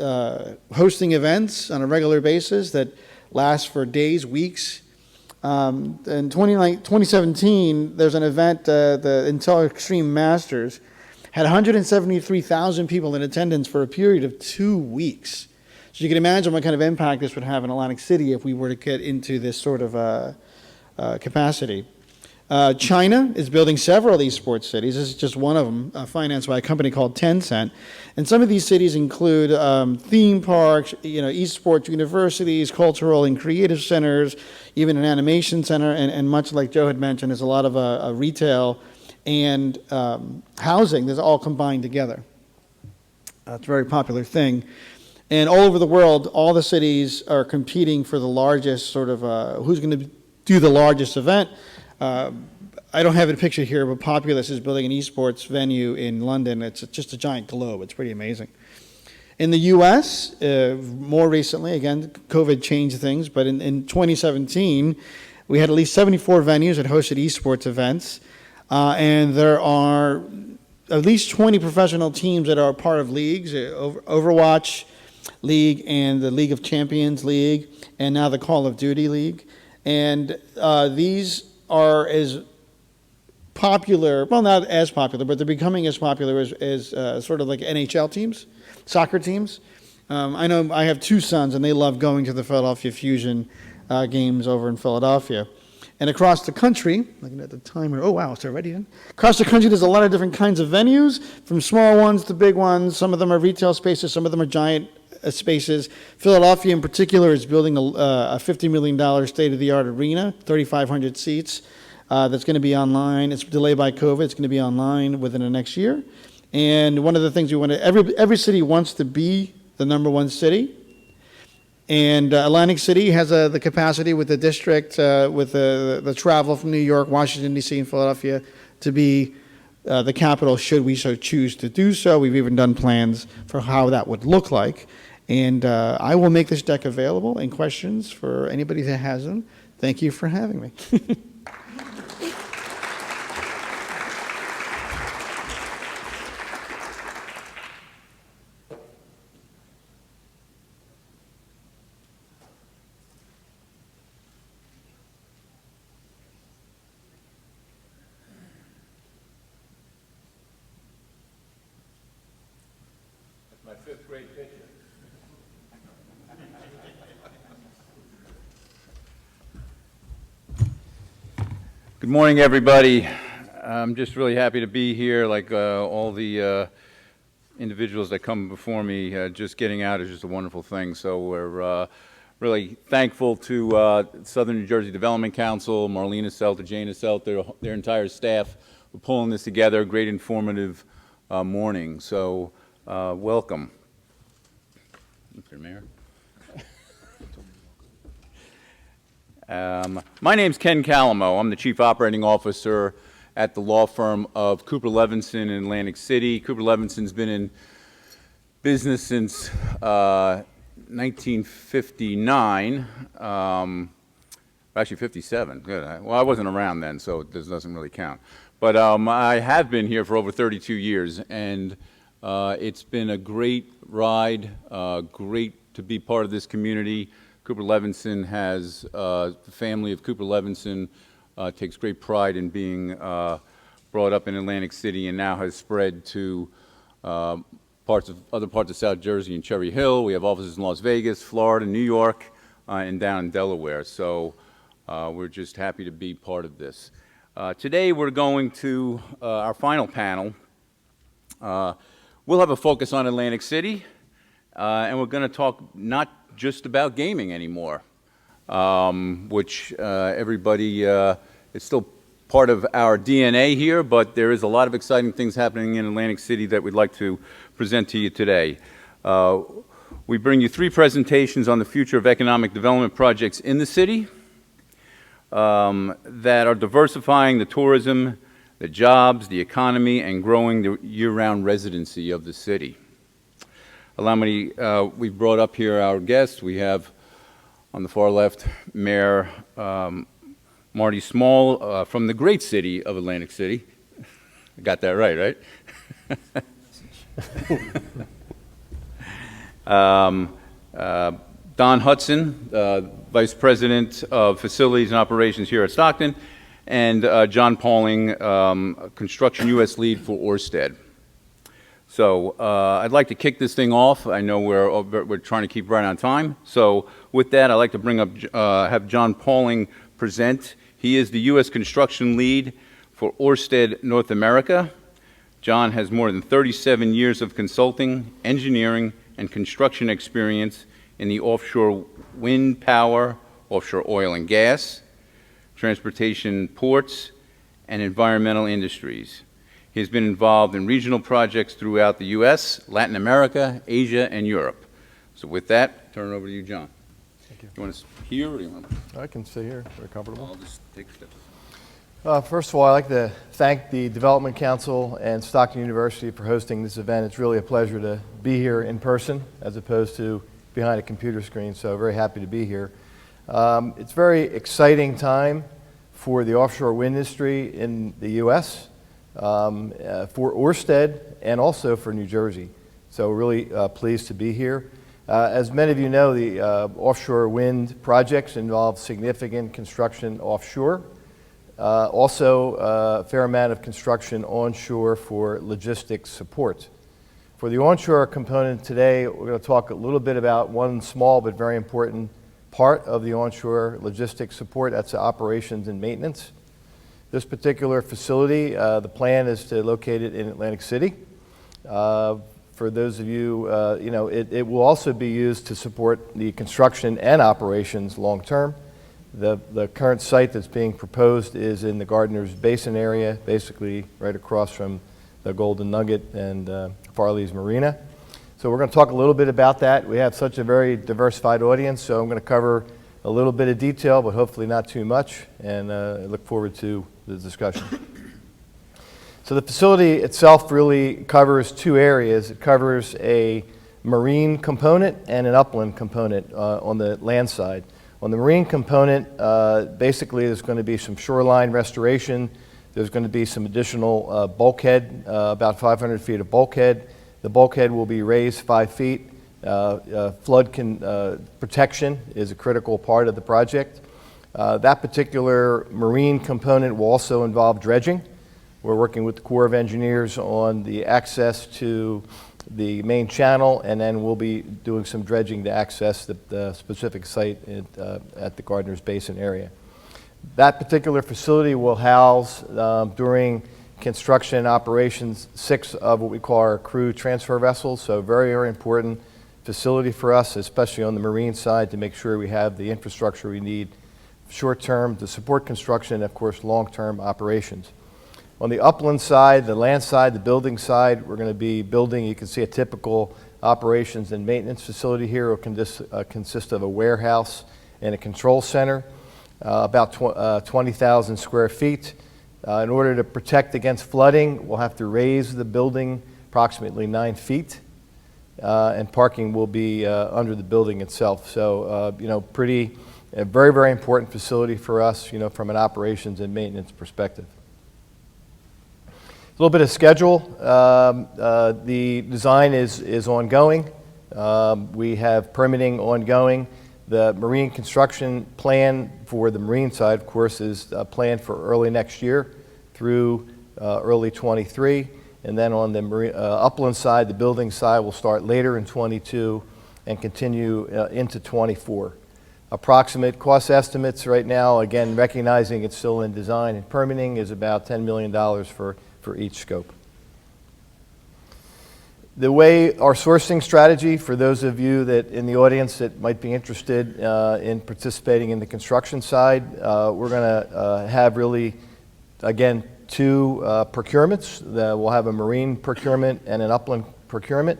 hosting events on a regular basis that last for days, weeks. In 2017, there's an event, the Intel Extreme Masters, had 173,000 people in attendance for a period of 2 weeks. So you can imagine what kind of impact this would have in Atlantic City if we were to get into this sort of capacity. China is building several esports cities. This is just one of them, financed by a company called Tencent. And some of these cities include theme parks, esports universities, cultural and creative centers, even an animation center, and much like Joe had mentioned, there's a lot of retail and housing that's all combined together. It's a very popular thing. And all over the world, all the cities are competing for the largest sort of, who's going to do the largest event. I don't have a picture here, but Populous is building an esports venue in London. It's just a giant globe. It's pretty amazing. In the U.S., more recently, again, COVID changed things, but in 2017, we had at least 74 venues that hosted esports events, and there are at least 20 professional teams that are part of leagues, Overwatch League and the League of Champions League, and now the Call of Duty League. And these are as popular, well, not as popular, but they're becoming as popular as sort of like NHL teams, soccer teams. I know I have two sons, and they love going to the Philadelphia Fusion games over in Philadelphia. And across the country, looking at the timer, oh wow, it's already in. Across the country, there's a lot of different kinds of venues, from small ones to big ones. Some of them are retail spaces, some of them are giant spaces. Philadelphia in particular is building a $50 million state-of-the-art arena, 3,500 seats, that's going to be online. It's delayed by COVID. It's going to be online within the next year. And one of the things we want to, every city wants to be the #1 city. And Atlantic City has the capacity with the district, with the travel from New York, Washington, D.C., and Philadelphia to be the capital should we so choose to do so. We've even done plans for how that would look like. And I will make this deck available and questions for anybody that has them. Thank you for having me. My fifth grade picture. Good morning, everybody. I'm just really happy to be here. Like all the individuals that come before me, just getting out is just a wonderful thing. So we're really thankful to Southern New Jersey Development Council, Marlena Selter, Jana Selter, their entire staff for pulling this together. Great informative morning. So welcome. Mr. Mayor. My name's Ken Calamo. I'm the Chief Operating Officer at the law firm of Cooper Levinson in Atlantic City. Cooper Levinson's been in business since 1959. Actually, 57. Good. Well, I wasn't around then, so it doesn't really count. But I have been here for over 32 years, and it's been a great ride, great to be part of this community. Cooper Levinson has, the family of Cooper Levinson takes great pride in being brought up in Atlantic City and now has spread to other parts of South Jersey and Cherry Hill. We have offices in Las Vegas, Florida, New York, and down in Delaware. So we're just happy to be part of this. Today we're going to our final panel. We'll have a focus on Atlantic City, and we're going to talk not just about gaming anymore, which everybody, it's still part of our DNA here, but there is a lot of exciting things happening in Atlantic City that we'd like to present to you today. We bring you 3 presentations on the future of economic development projects in the city that are diversifying the tourism, the jobs, the economy, and growing the year-round residency of the city. Allow me, we've brought up here our guests. We have on the far left, Mayor Marty Small from the great city of Atlantic City. I got that right? Don Hudson, Vice President of Facilities and Operations here at Stockton, and John Pauling, Construction U.S. Lead for Orsted. So I'd like to kick this thing off. I know we're trying to keep right on time. So with that, I'd like to bring up, have John Pauling present. He is the U.S. Construction Lead for Orsted North America. John has more than 37 years of consulting, engineering, and construction experience in the offshore wind power, offshore oil and gas, transportation, ports, and environmental industries. He has been involved in regional projects throughout the U.S., Latin America, Asia, and Europe. So with that, turn it over to you, John. Thank you. You want to here or do you want to? I can stay here. Very comfortable. I'll just take a step. First of all, I'd like to thank the Development Council and Stockton University for hosting this event. It's really a pleasure to be here in person as opposed to behind a computer screen, so very happy to be here. It's a very exciting time for the offshore wind industry in the U.S., for Orsted, and also for New Jersey. So really pleased to be here. As many of you know, the offshore wind projects involve significant construction offshore. Also, a fair amount of construction onshore for logistics support. For the onshore component today, we're going to talk a little bit about one small but very important part of the onshore logistics support. That's the operations and maintenance. This particular facility, the plan is to locate it in Atlantic City. For those of you, it will also be used to support the construction and operations long term. The current site that's being proposed is in the Gardeners Basin area, basically right across from the Golden Nugget and Farley's Marina. So we're going to talk a little bit about that. We have such a very diversified audience, so I'm going to cover a little bit of detail, but hopefully not too much, and I look forward to the discussion. So the facility itself really covers 2 areas. It covers a marine component and an upland component on the land side. On the marine component, basically there's going to be some shoreline restoration. There's going to be some additional bulkhead, about 500 feet of bulkhead. The bulkhead will be raised 5 feet. Flood protection is a critical part of the project. That particular marine component will also involve dredging. We're working with the Corps of Engineers on the access to the main channel, and then we'll be doing some dredging to access the specific site at the Gardeners Basin area. That particular facility will house, during construction and operations, 6 of what we call our crew transfer vessels, so very, very important facility for us, especially on the marine side, to make sure we have the infrastructure we need short-term to support construction and, of course, long-term operations. On the upland side, the land side, the building side, we're going to be building, you can see a typical operations and maintenance facility here. It will consist of a warehouse and a control center, about 20,000 square feet. In order to protect against flooding, we'll have to raise the building approximately 9 feet, and parking will be under the building itself. So, pretty A very, very important facility for us, from an operations and maintenance perspective. A little bit of schedule. The design is ongoing. We have permitting ongoing. The marine construction plan for the marine side, of course, is planned for early next year through early 23. And then on the upland side, the building side will start later in 22 and continue into 24. Approximate cost estimates right now, again, recognizing it's still in design and permitting, is about $10 million for each scope. The way our sourcing strategy, for those of you that in the audience that might be interested in participating in the construction side, we're going to have really, again, two procurements. We'll have a marine procurement and an upland procurement.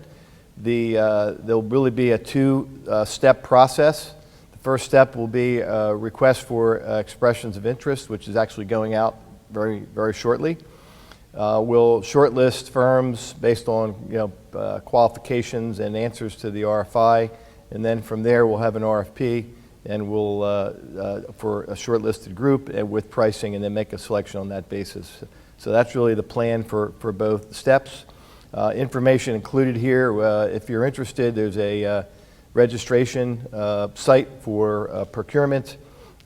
There'll really be a two-step process. The first step will be a request for expressions of interest, which is actually going out very, very shortly. We'll shortlist firms based on qualifications and answers to the RFI, and then from there we'll have an RFP, and we'll for a shortlisted group and with pricing, and then make a selection on that basis. So that's really the plan for both steps. Information included here. If you're interested, there's a registration site for procurement,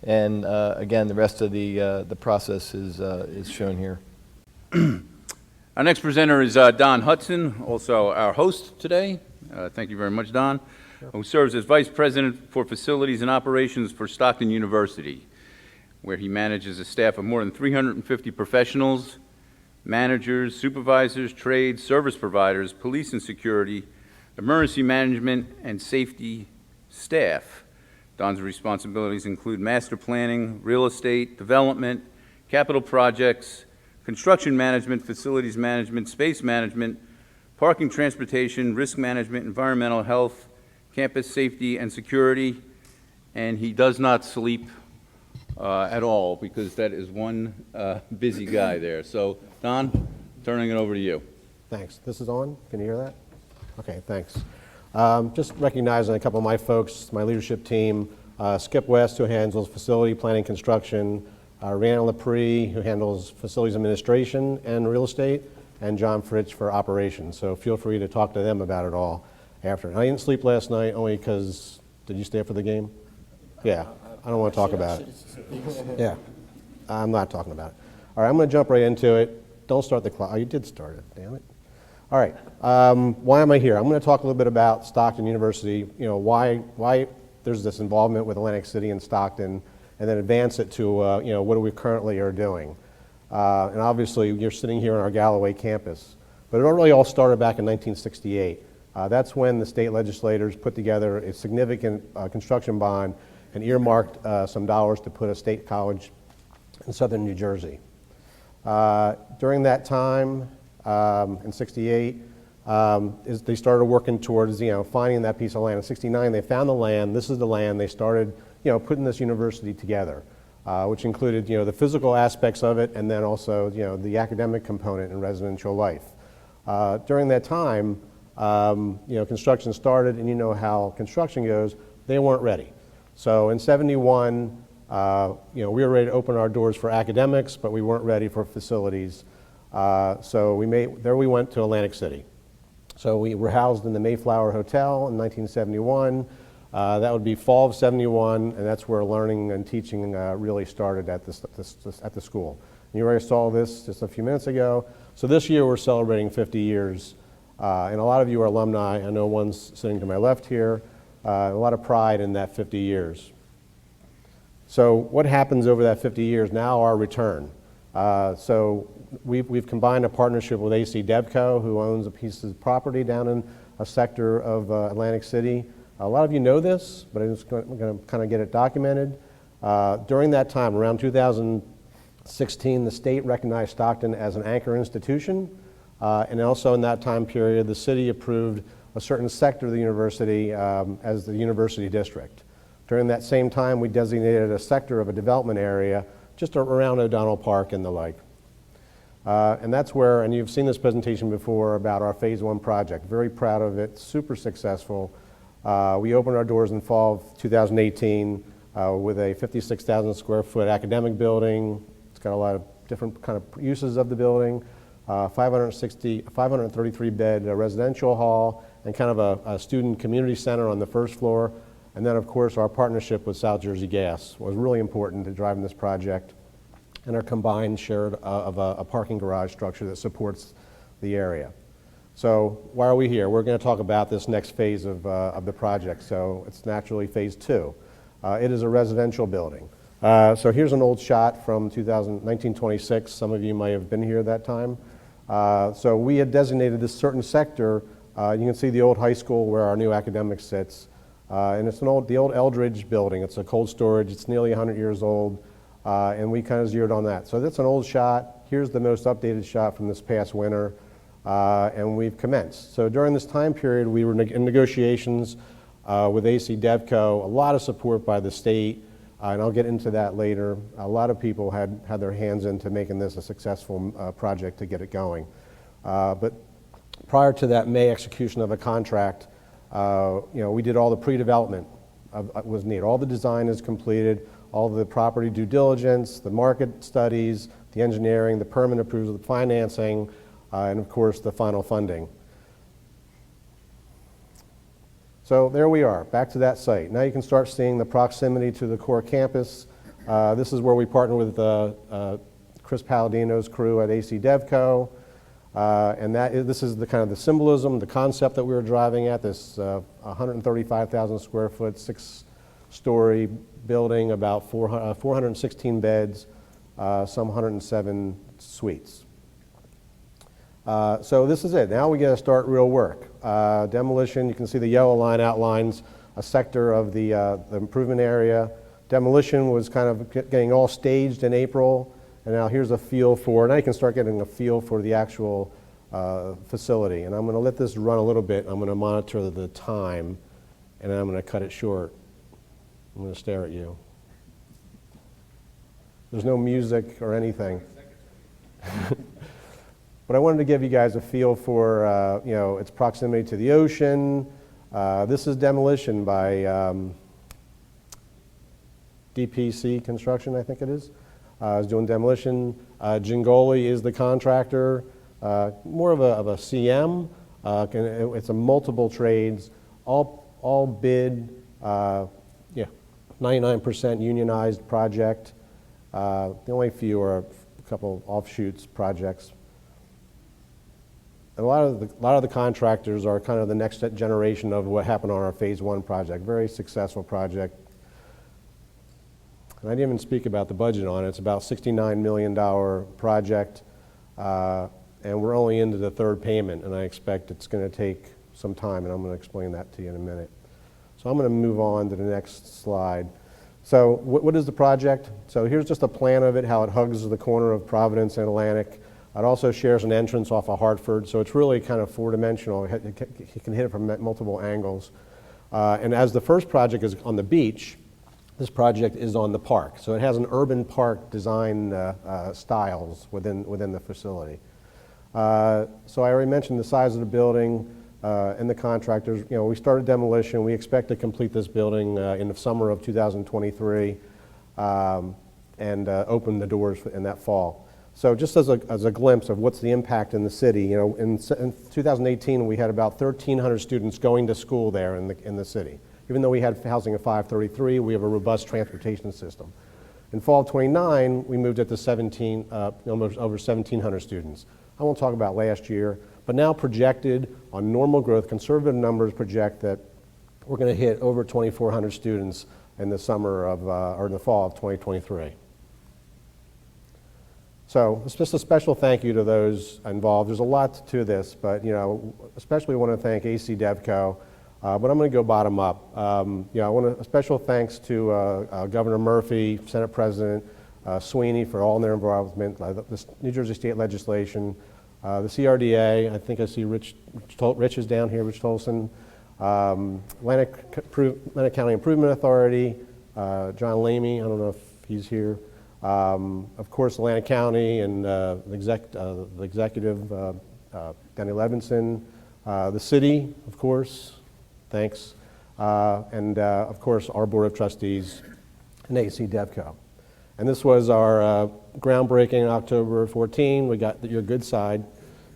and again, the rest of the process is shown here. Our next presenter is Don Hudson, also our host today. Thank you very much, Don, who serves as Vice President for Facilities and Operations for Stockton University, where he manages a staff of more than 350 professionals, managers, supervisors, trades, service providers, police and security, emergency management, and safety staff. Don's responsibilities include master planning, real estate, development, capital projects, construction management, facilities management, space management, parking, transportation, risk management, environmental health, campus safety and security, and he does not sleep at all, because that is one busy guy there. So, Don, turning it over to you. Thanks. This is on? Can you hear that? Okay, thanks. Just recognizing a couple of my folks, my leadership team, Skip West, who handles facility planning construction, Rhiannon Lepre, who handles facilities administration and real estate, and John Fritsch for operations. So feel free to talk to them about it all after. I didn't sleep last night only because, did you stay up for the game? Yeah, I don't want to talk about it. Yeah, I'm not talking about it. All right, I'm going to jump right into it. Don't start the clock. Oh, you did start it, damn it. All right, why am I here? I'm going to talk a little bit about Stockton University, why there's this involvement with Atlantic City and Stockton, and then advance it to, what we currently are doing. And obviously, you're sitting here on our Galloway campus. But it really all started back in 1968. That's when the state legislators put together a significant construction bond and earmarked some dollars to put a state college in southern New Jersey. During that time, in 68, they started working towards, finding that piece of land. In 69, they found the land. This is the land. They started, putting this university together, which included, the physical aspects of it, and then also, the academic component in residential life. During that time, construction started, and you know how construction goes. They weren't ready. So in 71, we were ready to open our doors for academics, but we weren't ready for facilities. So we went to Atlantic City. So we were housed in the Mayflower Hotel in 1971. That would be fall of 71, and that's where learning and teaching really started at the school. And you already saw this just a few minutes ago. So this year we're celebrating 50 years, and a lot of you are alumni. I know one's sitting to my left here. A lot of pride in that 50 years. So what happens over that 50 years? Now our return. So we've combined a partnership with AC Devco, who owns a piece of property down in a sector of Atlantic City. A lot of you know this, but I'm just going to kind of get it documented. During that time, around 2016, the state recognized Stockton as an anchor institution, and also in that time period, the city approved a certain sector of the university as the university district. During that same time, we designated a sector of a development area just around O'Donnell Park and the like. And that's where, and you've seen this presentation before about our Phase 1 project. Very proud of it, super successful. We opened our doors in fall of 2018. with a 56,000 square foot academic building. It's got a lot of different kind of uses of the building, 533 bed residential hall, and kind of a student community center on the first floor. And then, of course, our partnership with South Jersey Gas was really important to driving this project, and our combined shared of a parking garage structure that supports the area. So why are we here? We're going to talk about this next phase of the project. So it's naturally phase 2. It is a residential building. So here's an old shot from 1926. Some of you might have been here that time. So we had designated this certain sector. You can see the old high school where our new academic sits. And it's the old Eldridge building. It's a cold storage. It's nearly 100 years old. And we kind of zeroed on that. So that's an old shot. Here's the most updated shot from this past winter. And we've commenced. So during this time period, we were in negotiations with AC DevCo, a lot of support by the state, and I'll get into that later. A lot of people had their hands into making this a successful project to get it going. But prior to that May execution of a contract, we did all the pre-development was needed. All the design is completed, all the property due diligence, the market studies, the engineering, the permit approvals, the financing, and of course the final funding. So there we are, back to that site. Now you can start seeing the proximity to the core campus. This is where we partner with Chris Palladino's crew at AC DevCo. And this is the kind of the symbolism, the concept that we were driving at, this 135,000 square foot, 6-story building, about 416 beds, some 107 suites. So this is it. Now we got to start real work. Demolition, you can see the yellow line outlines a sector of the improvement area. Demolition was kind of getting all staged in April. And now here's a feel for, now you can start getting a feel for the actual facility. And I'm going to let this run a little bit. I'm going to monitor the time, and then I'm going to cut it short. I'm going to stare at you. There's no music or anything. But I wanted to give you guys a feel for, its proximity to the ocean. This is demolition by DPC Construction, I think it is. Is doing demolition. Gingoli is the contractor, more of a CM. It's a multiple trades, all bid, 99% unionized project. The only few are a couple offshoots projects. A lot of the contractors are kind of the next generation of what happened on our phase 1 project. Very successful project. And I didn't even speak about the budget on it. It's about $69 million project, and we're only into the third payment, and I expect it's going to take some time, and I'm going to explain that to you in a minute. So I'm going to move on to the next slide. So what is the project? So here's just a plan of it, how it hugs the corner of Providence and Atlantic. It also shares an entrance off of Hartford, so it's really kind of four-dimensional. You can hit it from multiple angles. And as the first project is on the beach, this project is on the park. So it has an urban park design styles within the facility. So I already mentioned the size of the building and the contractors. We started demolition. We expect to complete this building in the summer of 2023 and open the doors in that fall. So just as a glimpse of what's the impact in the city, in 2018 we had about 1,300 students going to school there in the city. Even though we had housing of 533, we have a robust transportation system. In fall of 29, we moved it to almost over 1,700 students. I won't talk about last year, but now projected on normal growth, conservative numbers project that we're going to hit over 2,400 students in the summer of, or in the fall of 2023. So it's just a special thank you to those involved. There's a lot to this, but especially want to thank AC DevCo. But I'm going to go bottom up. I want a special thanks to Governor Murphy, Senate President Sweeney for all their involvement, the New Jersey state legislation, the CRDA. I think I see Rich is down here, Rich Tolson, Atlantic County Improvement Authority, John Lamey. I don't know if he's here. Of course, Atlantic County and the executive, Danny Levinson, the city, of course. Thanks. And of course, our Board of Trustees, and AC DevCo. And this was our groundbreaking in October 14. We got your good side,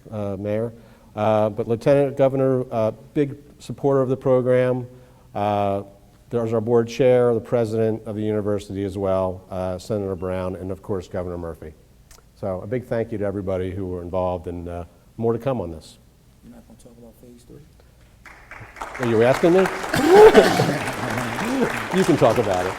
Mayor. But Lieutenant Governor, big supporter of the program. There's our board chair, the president of the university as well, Senator Brown, and of course, Governor Murphy. So a big thank you to everybody who were involved, and more to come on this. You're not going to talk about phase 3? Are you asking me? You can talk about it.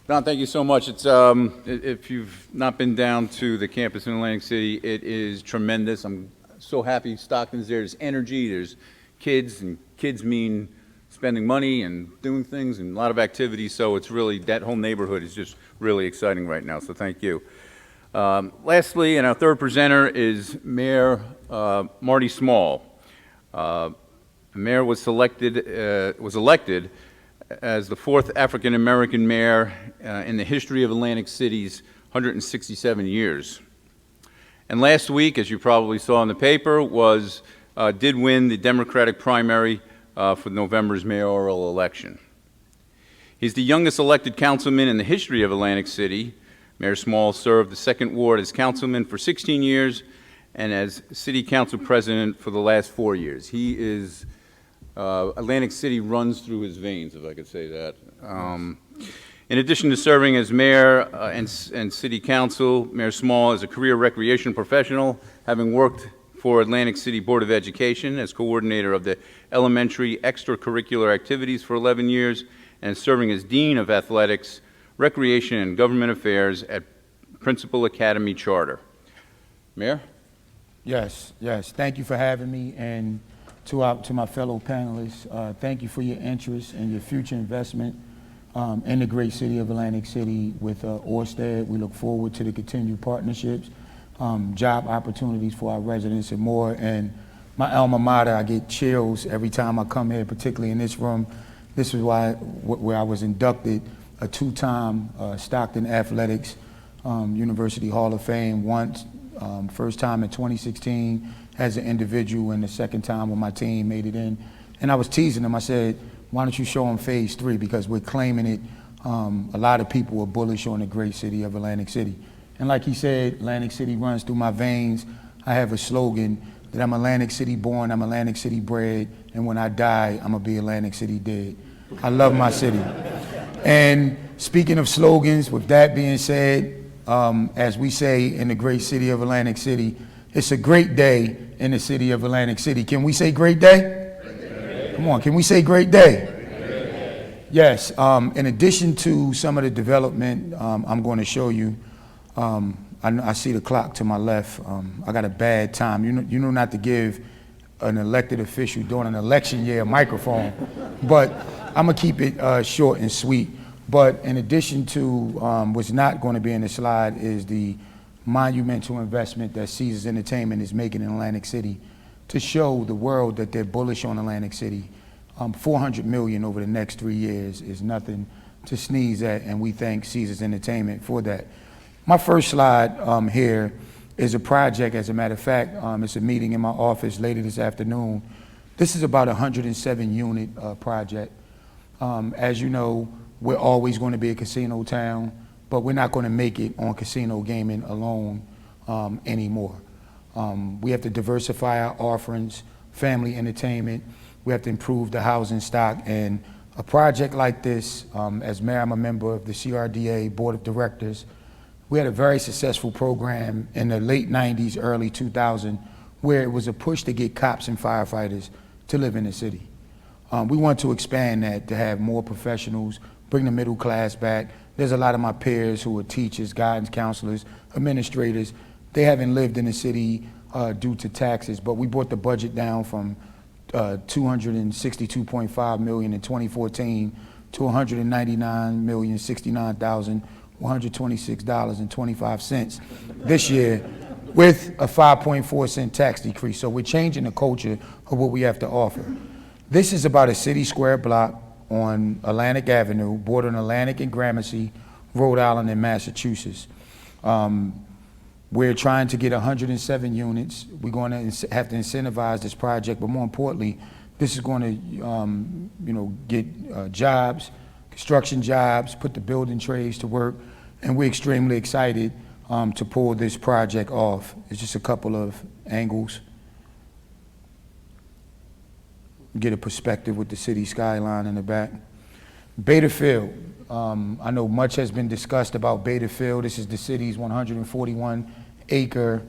Don, thank you so much. It's if you've not been down to the campus in Atlantic City, it is tremendous. I'm so happy Stockton's there. There's energy, there's kids, and kids mean spending money and doing things and a lot of activities. So it's really, that whole neighborhood is just really exciting right now. So thank you. Lastly, and our third presenter is Mayor Marty Small. The mayor was elected as the fourth African-American mayor in the history of Atlantic City's 167 years. And last week, as you probably saw in the paper, did win the Democratic primary for November's mayoral election. He's the youngest elected councilman in the history of Atlantic City. Mayor Small served the 2nd Ward as councilman for 16 years and as city council president for the last 4 years. He is, Atlantic City runs through his veins, if I could say that. In addition to serving as mayor and city council, Mayor Small is a career recreation professional, having worked for Atlantic City Board of Education as coordinator of the elementary extracurricular activities for 11 years and serving as Dean of Athletics, Recreation and Government Affairs at Principal Academy Charter. Mayor? Yes. Thank you for having me, and to my fellow panelists, thank you for your interest and your future investment in the great city of Atlantic City with Orsted. We look forward to the continued partnerships, job opportunities for our residents and more. And my alma mater, I get chills every time I come here, particularly in this room. This is where I was inducted, a 2-time Stockton Athletics University Hall of Fame once, first time in 2016 as an individual, and the second time when my team made it in. And I was teasing them. I said, why don't you show them phase 3, because we're claiming it. A lot of people are bullish on the great city of Atlantic City. And like he said, Atlantic City runs through my veins. I have a slogan that I'm Atlantic City born, I'm Atlantic City bred, and when I die, I'm gonna be Atlantic City dead. I love my city. And speaking of slogans, with that being said, as we say in the great city of Atlantic City, it's a great day in the city of Atlantic City. Can we say great day? Great day. Come on, can we say great day? Great day. Yes, in addition to some of the development I'm going to show you, I see the clock to my left. I got a bad time. You know not to give an elected official during an election year a microphone, but I'm gonna keep it short and sweet. But in addition to what's not going to be in the slide is the monumental investment that Caesars Entertainment is making in Atlantic City to show the world that they're bullish on Atlantic City. $400 million over the next 3 years is nothing to sneeze at, and we thank Caesars Entertainment for that. My first slide here is a project. As a matter of fact, it's a meeting in my office later this afternoon. This is about a 107-unit project. As you know, we're always going to be a casino town, but we're not going to make it on casino gaming alone anymore. We have to diversify our offerings, family entertainment. We have to improve the housing stock. And a project like this, as mayor, I'm a member of the CRDA Board of Directors. We had a very successful program in the late 90s, early 2000, where it was a push to get cops and firefighters to live in the city. We want to expand that to have more professionals, bring the middle class back. There's a lot of my peers who are teachers, guidance counselors, administrators. They haven't lived in the city due to taxes, but we brought the budget down from $262.5 million in 2014 to $199,069,126.25 this year, with a 5.4-cent tax decrease. So we're changing the culture of what we have to offer. This is about a city square block on Atlantic Avenue, bordering Atlantic and Gramercy, Rhode Island and Massachusetts. We're trying to get 107 units. We're going to have to incentivize this project, but more importantly, this is going to get jobs, construction jobs, put the building trades to work, and we're extremely excited to pull this project off. It's just a couple of angles. Get a perspective with the city skyline in the back. Beta Field. I know much has been discussed about Beta Field. This is the city's 141-acre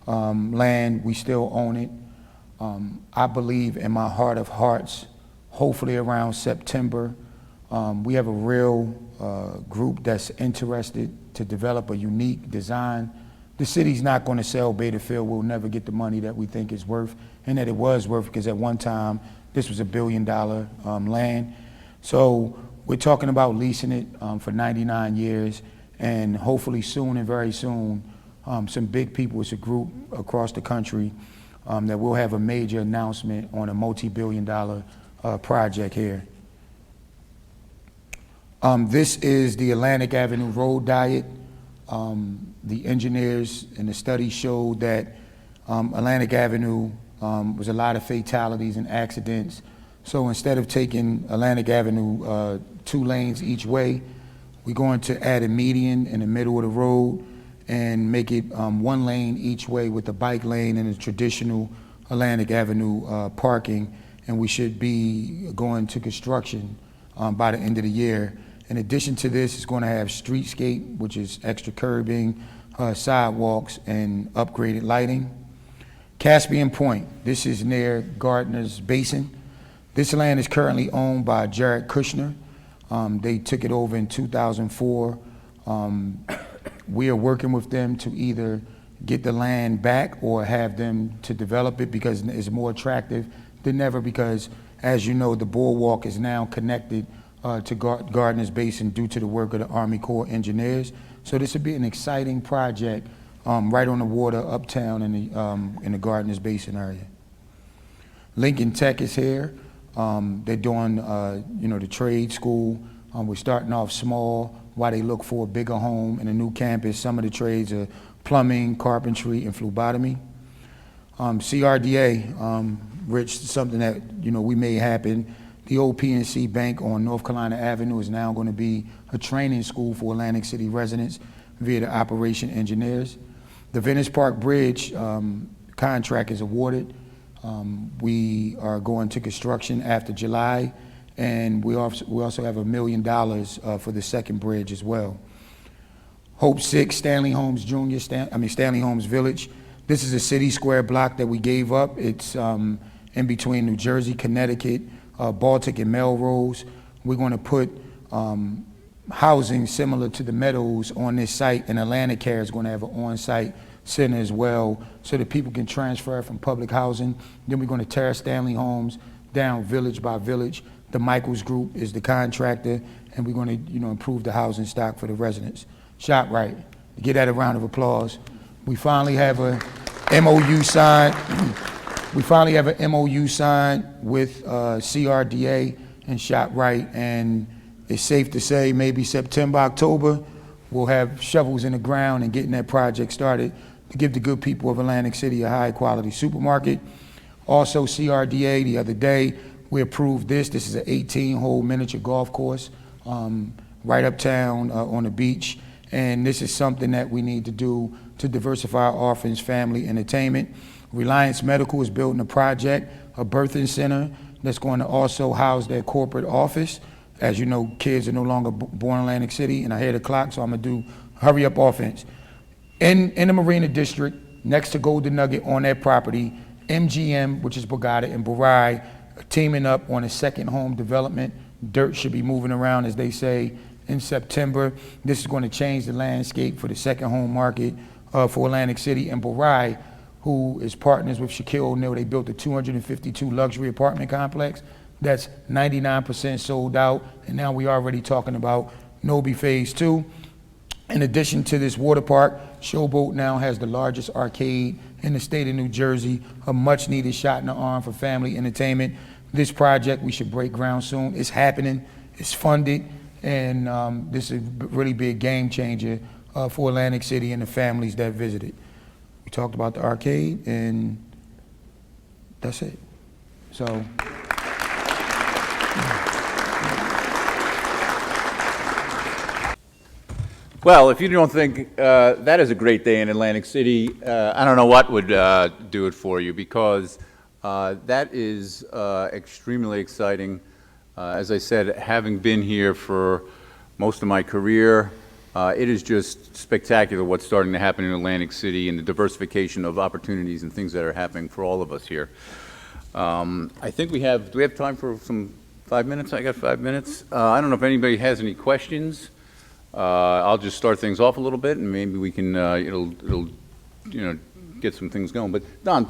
land. We still own it. I believe in my heart of hearts, hopefully around September, we have a real group that's interested to develop a unique design. The city's not going to sell Beta Field. We'll never get the money that we think it's worth, and that it was worth, because at one time this was $1 billion land. So we're talking about leasing it for 99 years, and hopefully soon and very soon, some big people, it's a group across the country, that we'll have a major announcement on a multi-billion-dollar project here. This is the Atlantic Avenue Road diet. The engineers and the study showed that Atlantic Avenue was a lot of fatalities and accidents. So instead of taking Atlantic Avenue 2 lanes each way, we're going to add a median in the middle of the road and make it 1 lane each way with the bike lane and the traditional Atlantic Avenue parking. And we should be going to construction by the end of the year. In addition to this, it's going to have streetscape, which is extra curbing, sidewalks, and upgraded lighting. Caspian Point, this is near Gardner's Basin. This land is currently owned by Jared Kushner. They took it over in 2004. We are working with them to either get the land back or have them to develop it, because it's more attractive than ever, because as you know, the boardwalk is now connected to Gardner's Basin due to the work of the Army Corps engineers. So this would be an exciting project right on the water uptown in the Gardner's Basin area. Lincoln Tech is here. They're doing the trade school. We're starting off small while they look for a bigger home and a new campus. Some of the trades are plumbing, carpentry, and phlebotomy. CRDA, Rich, something that we made happen. The old PNC Bank on North Carolina Avenue is now going to be a training school for Atlantic City residents via the operation engineers. The Venice Park Bridge contract is awarded. We are going to construction after July, and we also have $1 million for the second bridge as well. Hope 6, Stanley Homes Jr., Stanley Homes Village. This is a city square block that we gave up. It's in between New Jersey, Connecticut, Baltic, and Melrose. We're going to put housing similar to the Meadows on this site, and Atlantic Care is going to have an on-site center as well, so that people can transfer from public housing. Then we're going to tear Stanley Homes down village by village. The Michaels Group is the contractor, and we're going to improve the housing stock for the residents. ShopRite, give that a round of applause. We finally have a MOU signed. We finally have an MOU signed with CRDA and ShopRite, and it's safe to say maybe September, October, we'll have shovels in the ground and getting that project started to give the good people of Atlantic City a high-quality supermarket. Also, CRDA, the other day, we approved this. This is an 18-hole miniature golf course right uptown on the beach, and this is something that we need to do to diversify our offerings, family entertainment. Reliance Medical is building a project, a birthing center that's going to also house their corporate office. As you know, kids are no longer born in Atlantic City, and I hear the clock, so I'm going to do hurry up offense. In the Marina District, next to Golden Nugget on their property, MGM, which is Borgata, and Barai, are teaming up on a second home development. Dirt should be moving around, as they say, in September. This is going to change the landscape for the second home market for Atlantic City. And Barai, who is partners with Shaquille O'Neal, they built a 252 luxury apartment complex that's 99% sold out, and now we're already talking about Nobe Phase 2. In addition to this water park, Showboat now has the largest arcade in the state of New Jersey, a much-needed shot in the arm for family entertainment. This project, we should break ground soon. It's happening, it's funded, and this is really be a game changer for Atlantic City and the families that visit it. We talked about the arcade, and that's it. So. Well, if you don't think that is a great day in Atlantic City, I don't know what would do it for you, because that is extremely exciting. As I said, having been here for most of my career, it is just spectacular what's starting to happen in Atlantic City and the diversification of opportunities and things that are happening for all of us here. I think do we have time for some 5 minutes? I got 5 minutes. I don't know if anybody has any questions. I'll just start things off a little bit, and maybe we can, it'll get some things going. But Don,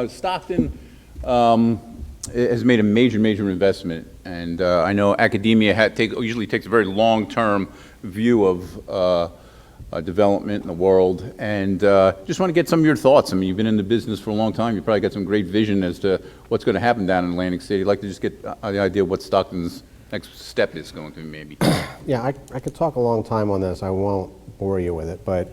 Stockton has made a major investment, and I know academia usually takes a very long-term view of development in the world, and just want to get some of your thoughts. I mean, you've been in the business for a long time. You probably got some great vision as to what's going to happen down in Atlantic City. I'd like to just get the idea of what Stockton's next step is going to be, maybe. Yeah, I could talk a long time on this. I won't bore you with it, but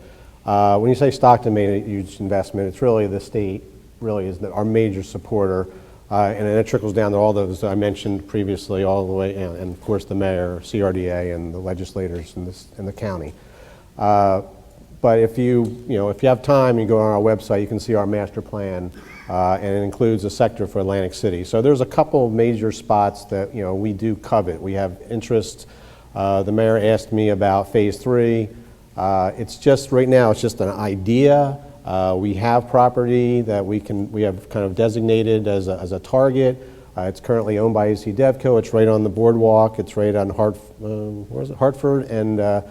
when you say Stockton made a huge investment, it's really the state really is our major supporter, and it trickles down to all those I mentioned previously, all the way, and of course the mayor, CRDA, and the legislators in the county. But if you have time, you go on our website, you can see our master plan, and it includes a sector for Atlantic City. So there's a couple of major spots that we do covet. We have interest. The mayor asked me about Phase 3. It's just right now, it's just an idea. We have property that we have kind of designated as a target. It's currently owned by AC DevCo. It's right on the boardwalk. It's right on Hartford and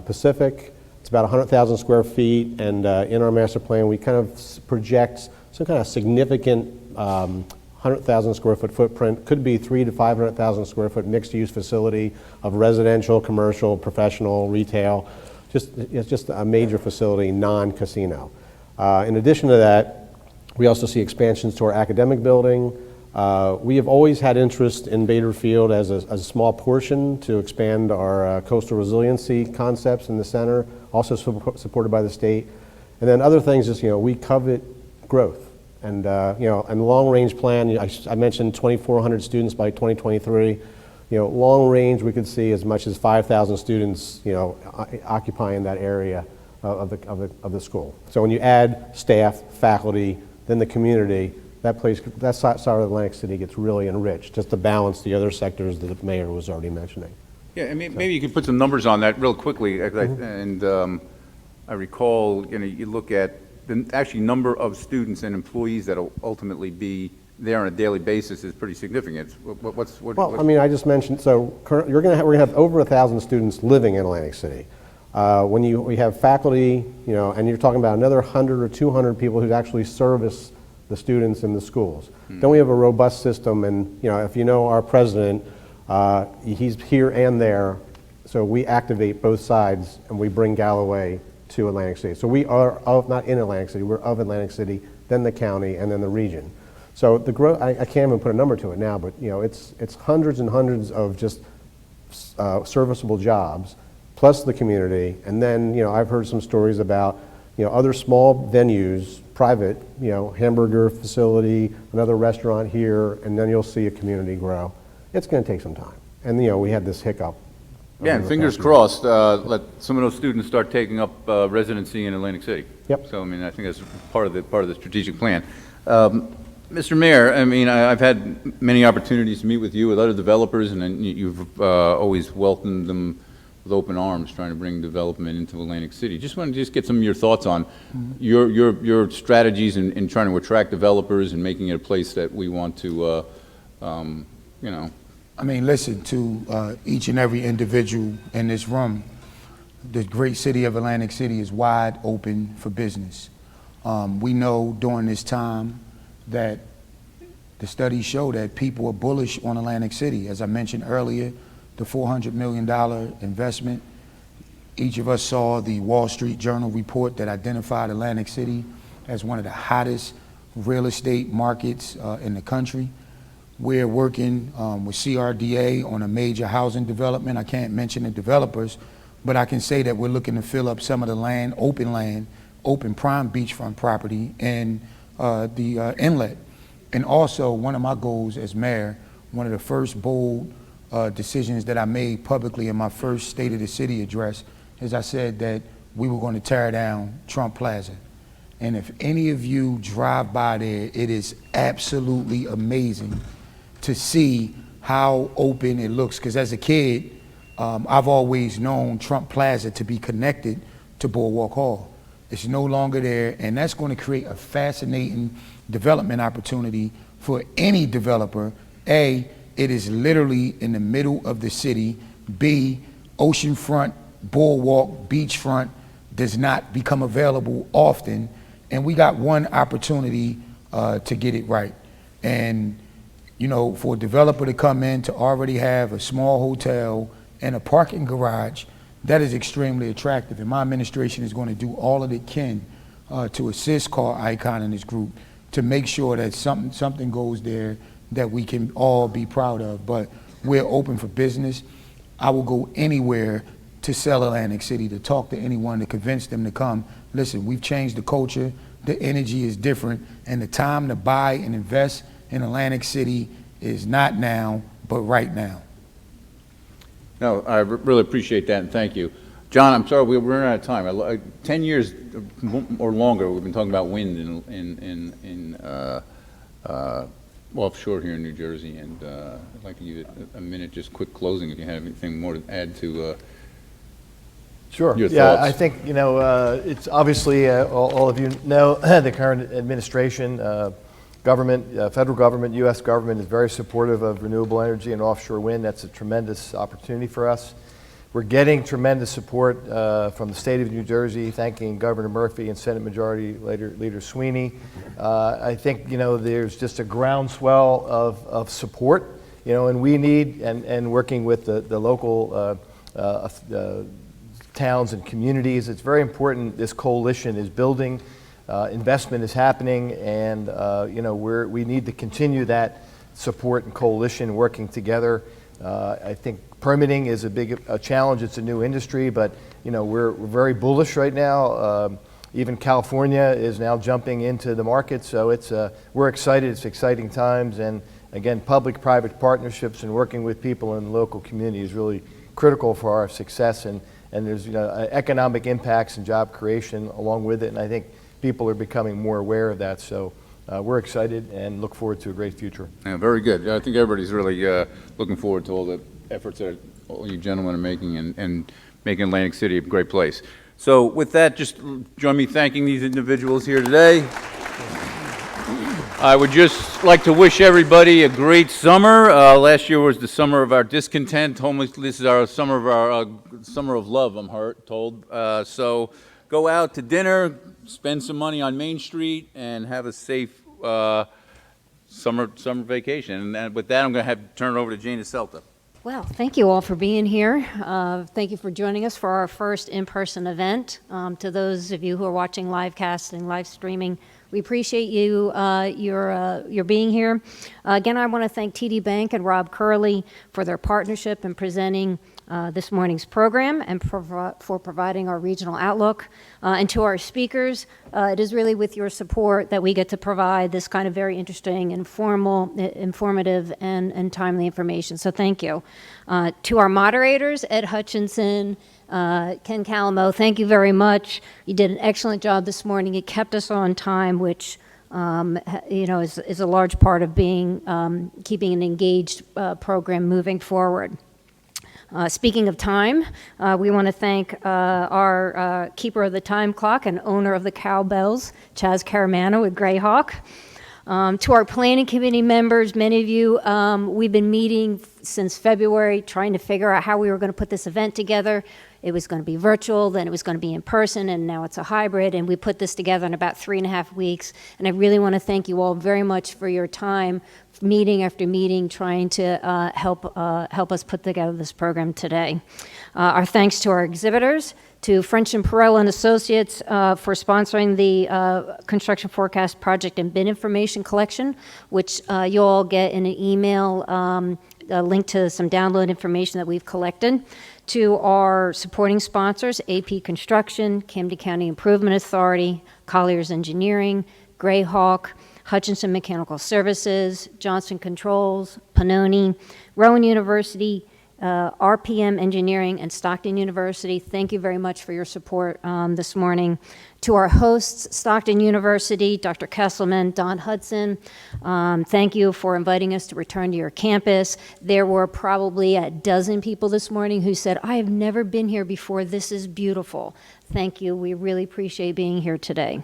Pacific. It's about 100,000 square feet, and in our master plan, we kind of project some kind of significant 100,000 square foot footprint. Could be 300,000 to 500,000 square foot mixed-use facility of residential, commercial, professional, retail. It's just a major facility, non-casino. In addition to that, we also see expansions to our academic building. We have always had interest in Bader Field as a small portion to expand our coastal resiliency concepts in the center, also supported by the state. And then other things is, we covet growth. And, and the long-range plan, I mentioned 2,400 students by 2023. Long range, we could see as much as 5,000 students, occupying that area of the school. So when you add staff, faculty, then the community, that side of Atlantic City gets really enriched, just to balance the other sectors that the mayor was already mentioning. Yeah, I mean, maybe you could put some numbers on that real quickly. And I recall, you look at the actually number of students and employees that will ultimately be there on a daily basis is pretty significant. I mean, I just mentioned, so we're going to have over 1,000 students living in Atlantic City. When we have faculty, and you're talking about another 100 or 200 people who actually service the students in the schools. Then we have a robust system, and if you know our president, he's here and there, so we activate both sides and we bring Galloway to Atlantic City. So we are not in Atlantic City, we're of Atlantic City, then the county, and then the region. So the growth, I can't even put a number to it now, but it's hundreds and hundreds of just serviceable jobs, plus the community. And then I've heard some stories about other small venues, private, hamburger facility, another restaurant here, and then you'll see a community grow. It's going to take some time. And we had this hiccup. Yeah, and fingers crossed, let some of those students start taking up residency in Atlantic City. Yep. So I mean, I think that's part of the strategic plan. Mr. Mayor, I mean, I've had many opportunities to meet with you, with other developers, and you've always welcomed them with open arms, trying to bring development into Atlantic City. Just wanted to get some of your thoughts on your strategies in trying to attract developers and making it a place that we want to, I mean, listen, to each and every individual in this room, the great city of Atlantic City is wide open for business. We know during this time that the studies show that people are bullish on Atlantic City. As I mentioned earlier, the $400 million investment. Each of us saw the Wall Street Journal report that identified Atlantic City as one of the hottest real estate markets in the country. We're working with CRDA on a major housing development. I can't mention the developers, but I can say that we're looking to fill up some of the land, open prime beachfront property in the inlet. And also, one of my goals as mayor, one of the first bold decisions that I made publicly in my first State of the City address is I said that we were going to tear down Trump Plaza. And if any of you drive by there, it is absolutely amazing to see how open it looks. Because as a kid, I've always known Trump Plaza to be connected to Boardwalk Hall. It's no longer there, and that's going to create a fascinating development opportunity for any developer. A, it is literally in the middle of the city. B, oceanfront, boardwalk, beachfront does not become available often, and we got one opportunity to get it right. And you know, for a developer to come in to already have a small hotel and a parking garage, that is extremely attractive. And my administration is going to do all that it can to assist Car Icon and his group to make sure that something goes there that we can all be proud of. But we're open for business. I will go anywhere to sell Atlantic City, to talk to anyone, to convince them to come. Listen, we've changed the culture. The energy is different, and the time to buy and invest in Atlantic City is not now, but right now. No, I really appreciate that, and thank you. John, I'm sorry, we're running out of time. 10 years or longer, we've been talking about wind in offshore here in New Jersey, and I'd like to give it a minute, just quick closing, if you have anything more to add to Sure. your Yeah, thoughts. I think, you know, it's obviously, all of you know, the current administration, government, federal government, U.S. government is very supportive of renewable energy and offshore wind. That's a tremendous opportunity for us. We're getting tremendous support from the state of New Jersey, thanking Governor Murphy and Senate Majority Leader Sweeney. I think, you know, there's just a groundswell of support, you know, and we need, and working with the local towns and communities, it's very important this coalition is building. Investment is happening, and you know, we need to continue that support and coalition working together. I think permitting is a big challenge. It's a new industry, but you know, we're very bullish right now. Even California is now jumping into the market, so we're excited. It's exciting times, and again, public-private partnerships and working with people in the local community is really critical for our success. And there's, you know, economic impacts and job creation along with it, and I think people are becoming more aware of that. So we're excited and look forward to a great future. Yeah, very good. I think everybody's really looking forward to all the efforts that all you gentlemen are making and making Atlantic City a great place. So with that, just join me thanking these individuals here today. I would just like to wish everybody a great summer. Last year was the summer of our discontent. This is our summer of love, I'm told. So go out to dinner, spend some money on Main Street, and have a safe summer vacation. And with that, I'm going to have to turn it over to Jane DeCelta. Well, thank you all for being here. Thank you for joining us for our first in-person event. To those of you who are watching live casting, live streaming, we appreciate you, your being here. Again, I want to thank TD Bank and Rob Curley for their partnership in presenting this morning's program and for providing our regional outlook. And to our speakers, it is really with your support that we get to provide this kind of very interesting, informative, and timely information. So thank you. To our moderators, Ed Hutchinson, Ken Calamo, thank you very much. You did an excellent job this morning. It kept us on time, which you know, is a large part of keeping an engaged program moving forward. Speaking of time, we want to thank our keeper of the time clock and owner of the cowbells, Chaz Caramano with Greyhawk. To our planning committee members, many of you, we've been meeting since February trying to figure out how we were going to put this event together. It was going to be virtual, then it was going to be in person, and now it's a hybrid, and we put this together in about 3.5 weeks. And I really want to thank you all very much for your time, meeting after meeting, trying to help us put together this program today. Our thanks to our exhibitors, to French and Perel and Associates for sponsoring the construction forecast project and bid information collection, which you all get in an email, a link to some download information that we've collected. To our supporting sponsors, AP Construction, Camden County Improvement Authority, Colliers Engineering, Greyhawk, Hutchinson Mechanical Services, Johnson Controls, Pannoni, Rowan University, RPM Engineering, and Stockton University, thank you very much for your support this morning. To our hosts, Stockton University, Dr. Kesselman, Don Hudson, thank you for inviting us to return to your campus. There were probably a dozen people this morning who said, I have never been here before, this is beautiful. Thank you, we really appreciate being here today.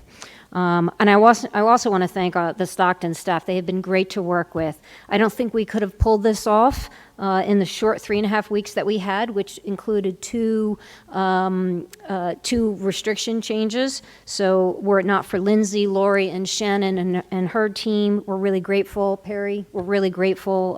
And I also want to thank the Stockton staff. They have been great to work with. I don't think we could have pulled this off in the short 3.5 weeks that we had, which included two restriction changes. So were it not for Lindsay, Lori, and Shannon and her team, we're really grateful. Perry, we're really grateful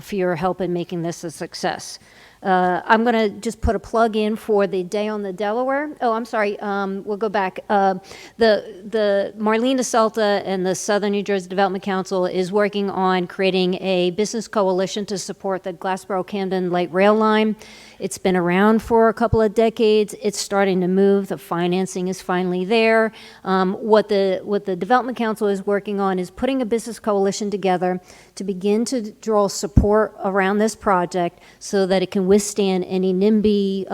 for your help in making this a success. I'm going to just put a plug in for the Day on the Delaware. Oh, I'm sorry. We'll go back. The Marlene DeSalta and the Southern New Jersey Development Council is working on creating a business coalition to support the Glassboro-Camden Light Rail Line. It's been around for a couple of decades. It's starting to move. The financing is finally there. What the Development Council is working on is putting a business coalition together to begin to draw support around this project so that it can withstand any NIMBY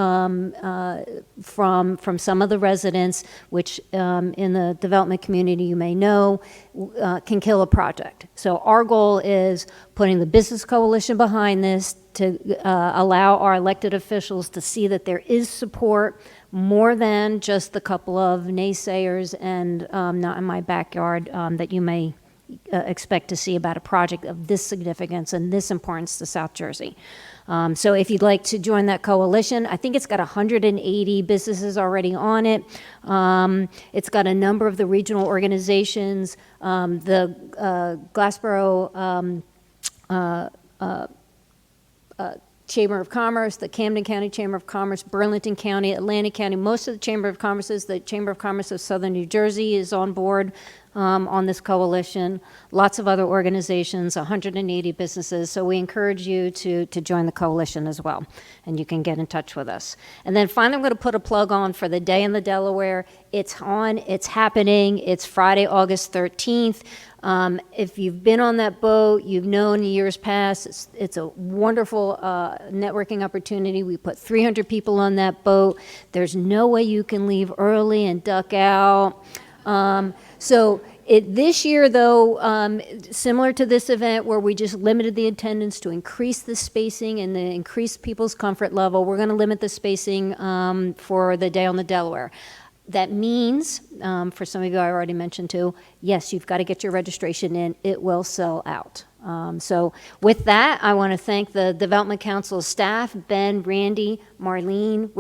from some of the residents, which in the development community you may know can kill a project. So our goal is putting the business coalition behind this to allow our elected officials to see that there is support more than just the couple of naysayers and not in my backyard that you may expect to see about a project of this significance and this importance to South Jersey. So if you'd like to join that coalition, I think it's got 180 businesses already on it. It's got a number of the regional organizations, the Glassboro Chamber of Commerce, the Camden County Chamber of Commerce, Burlington County, Atlantic County, most of the Chamber of Commerces, the Chamber of Commerce of Southern New Jersey is on board on this coalition, lots of other organizations, 180 businesses, so we encourage you to join the coalition as well, and you can get in touch with us. And then finally, I'm going to put a plug on for the Day in the Delaware. It's on, it's happening, it's Friday, August 13th. If you've been on that boat, you've known in years past, it's a wonderful networking opportunity. We put 300 people on that boat. There's no way you can leave early and duck out. So this year, though, similar to this event where we just limited the attendance to increase the spacing and increase people's comfort level, we're going to limit the spacing for the Day on the Delaware. That means, for some of you I already mentioned too, yes, you've got to get your registration in. It will sell out. So with that, I want to thank the Development Council staff, Ben, Randy, Marlene.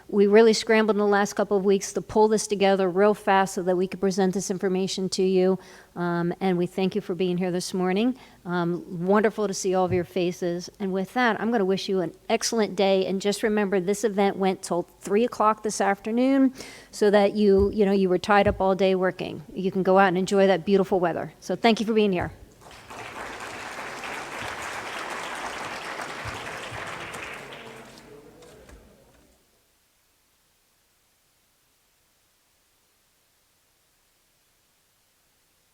We really scrambled in the last couple of weeks to pull this together real fast so that we could present this information to you. And we thank you for being here this morning. Wonderful to see all of your faces. And with that, I'm going to wish you an excellent day. And just remember, this event went till 3 o'clock this afternoon so that you were tied up all day working. You can go out and enjoy that beautiful weather. So thank you for being here.